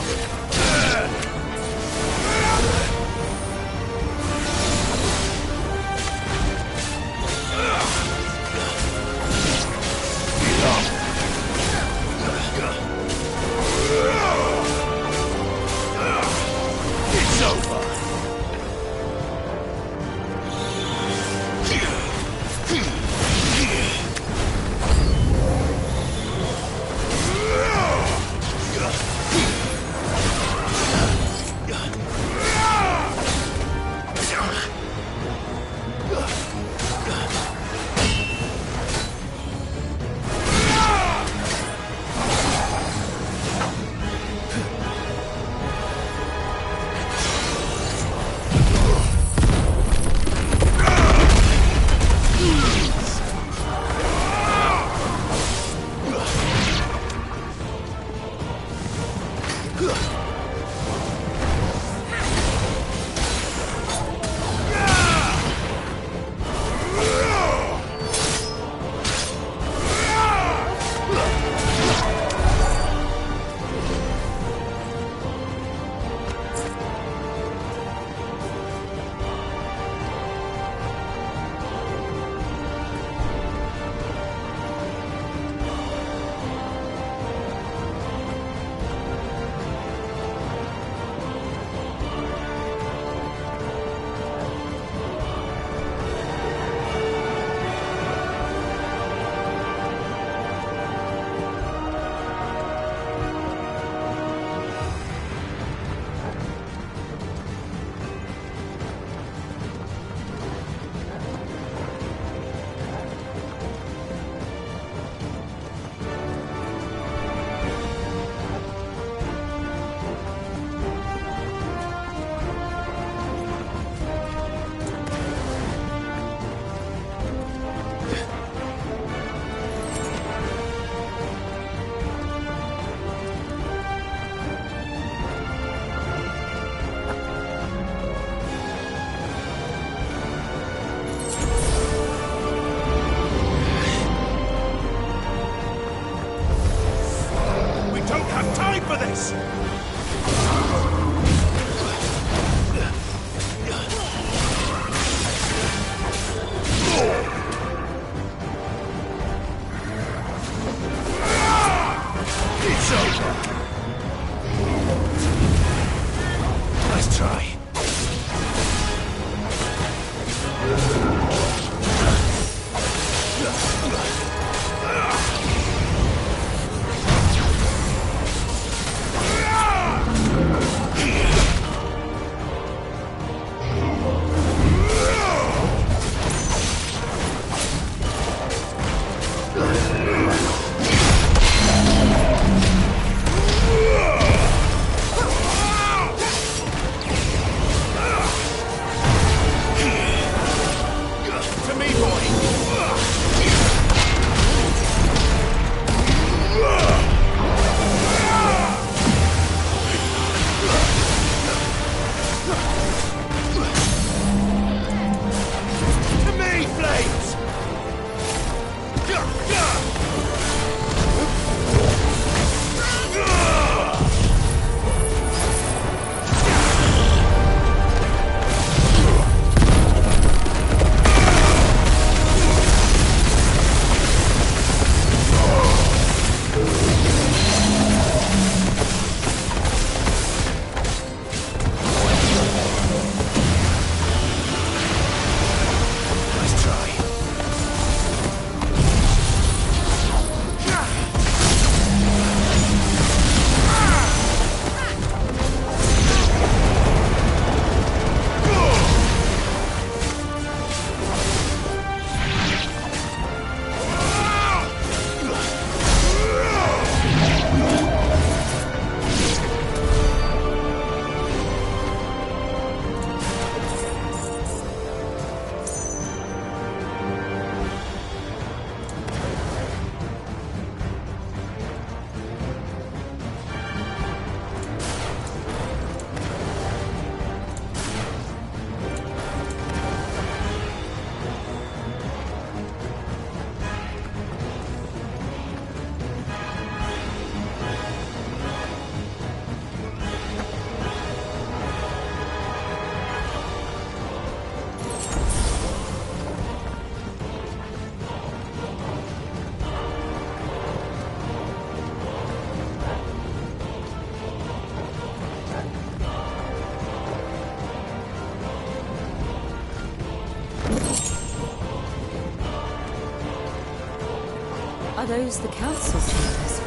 Speaker 12: those the council chambers?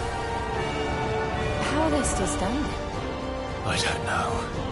Speaker 12: How are they still standing?
Speaker 11: I don't know.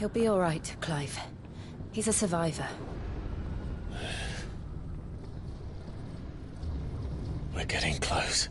Speaker 12: He'll be all right, Clive. He's a survivor.
Speaker 11: We're getting close.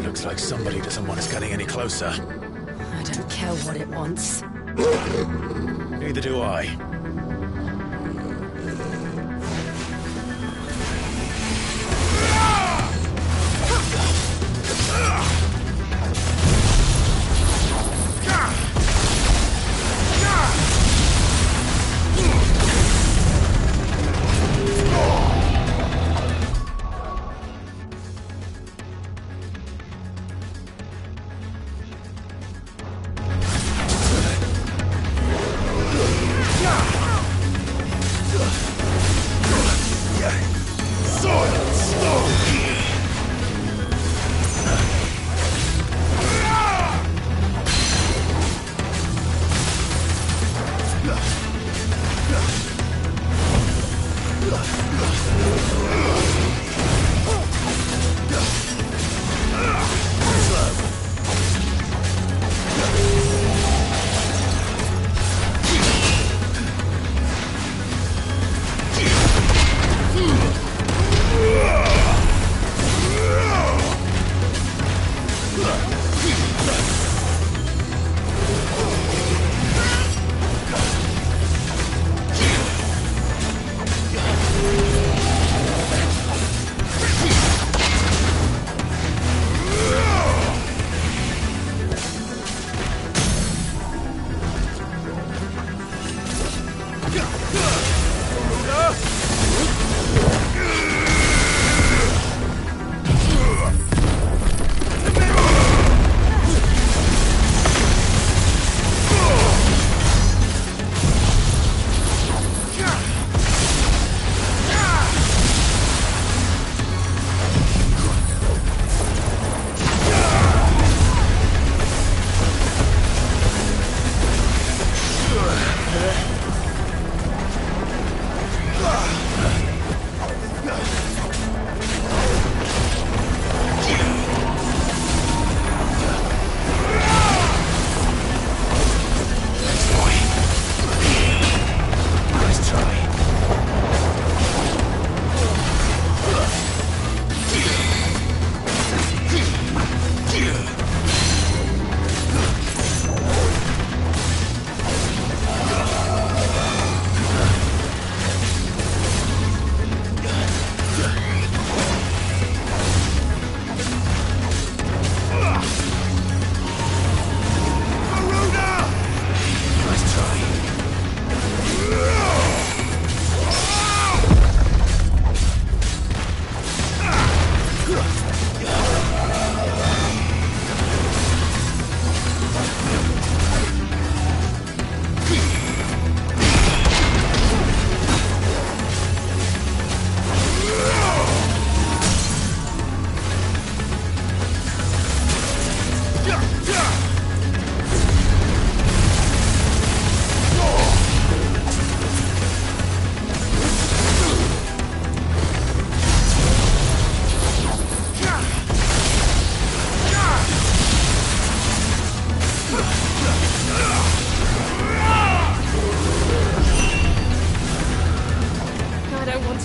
Speaker 11: Looks like somebody doesn't want us getting any closer.
Speaker 12: I don't care what it wants.
Speaker 11: Neither do I.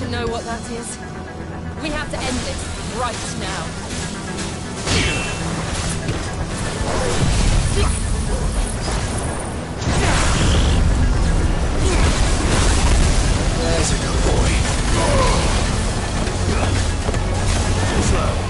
Speaker 15: to know what that is. We have to end this right now.
Speaker 2: There's a good boy. Slow.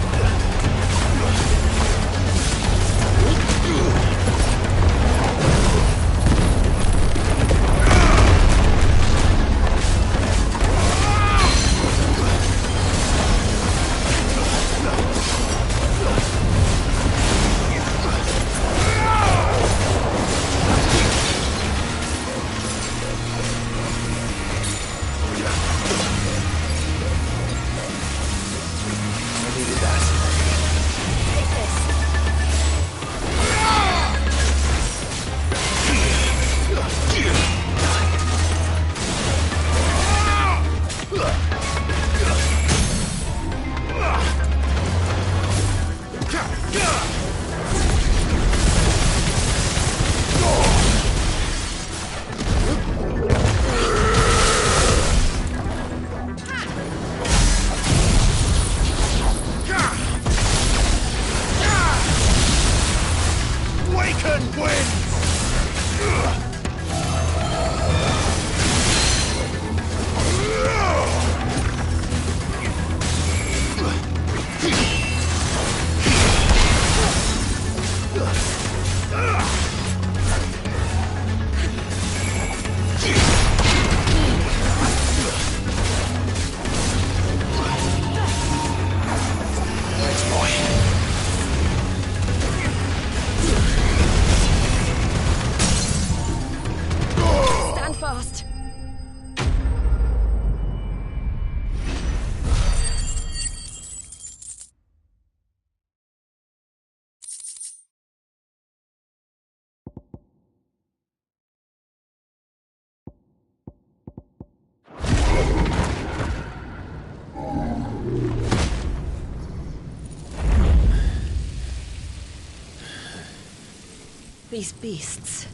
Speaker 12: These beasts,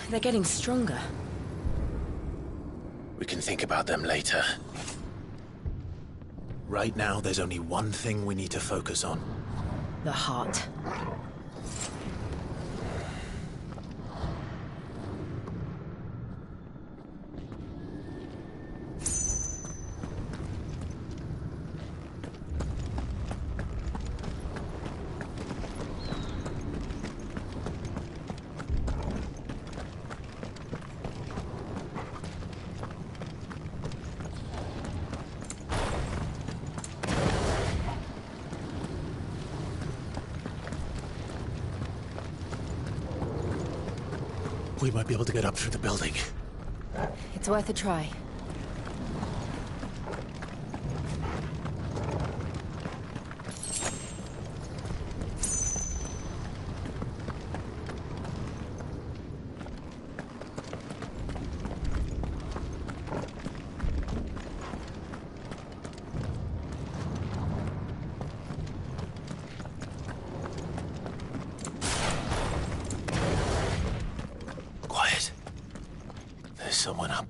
Speaker 12: they're getting stronger.
Speaker 11: We can think about them later. Right now, there's only one thing we need to focus on.
Speaker 12: The heart.
Speaker 11: We might be able to get up through the building.
Speaker 12: It's worth a try.
Speaker 11: Someone up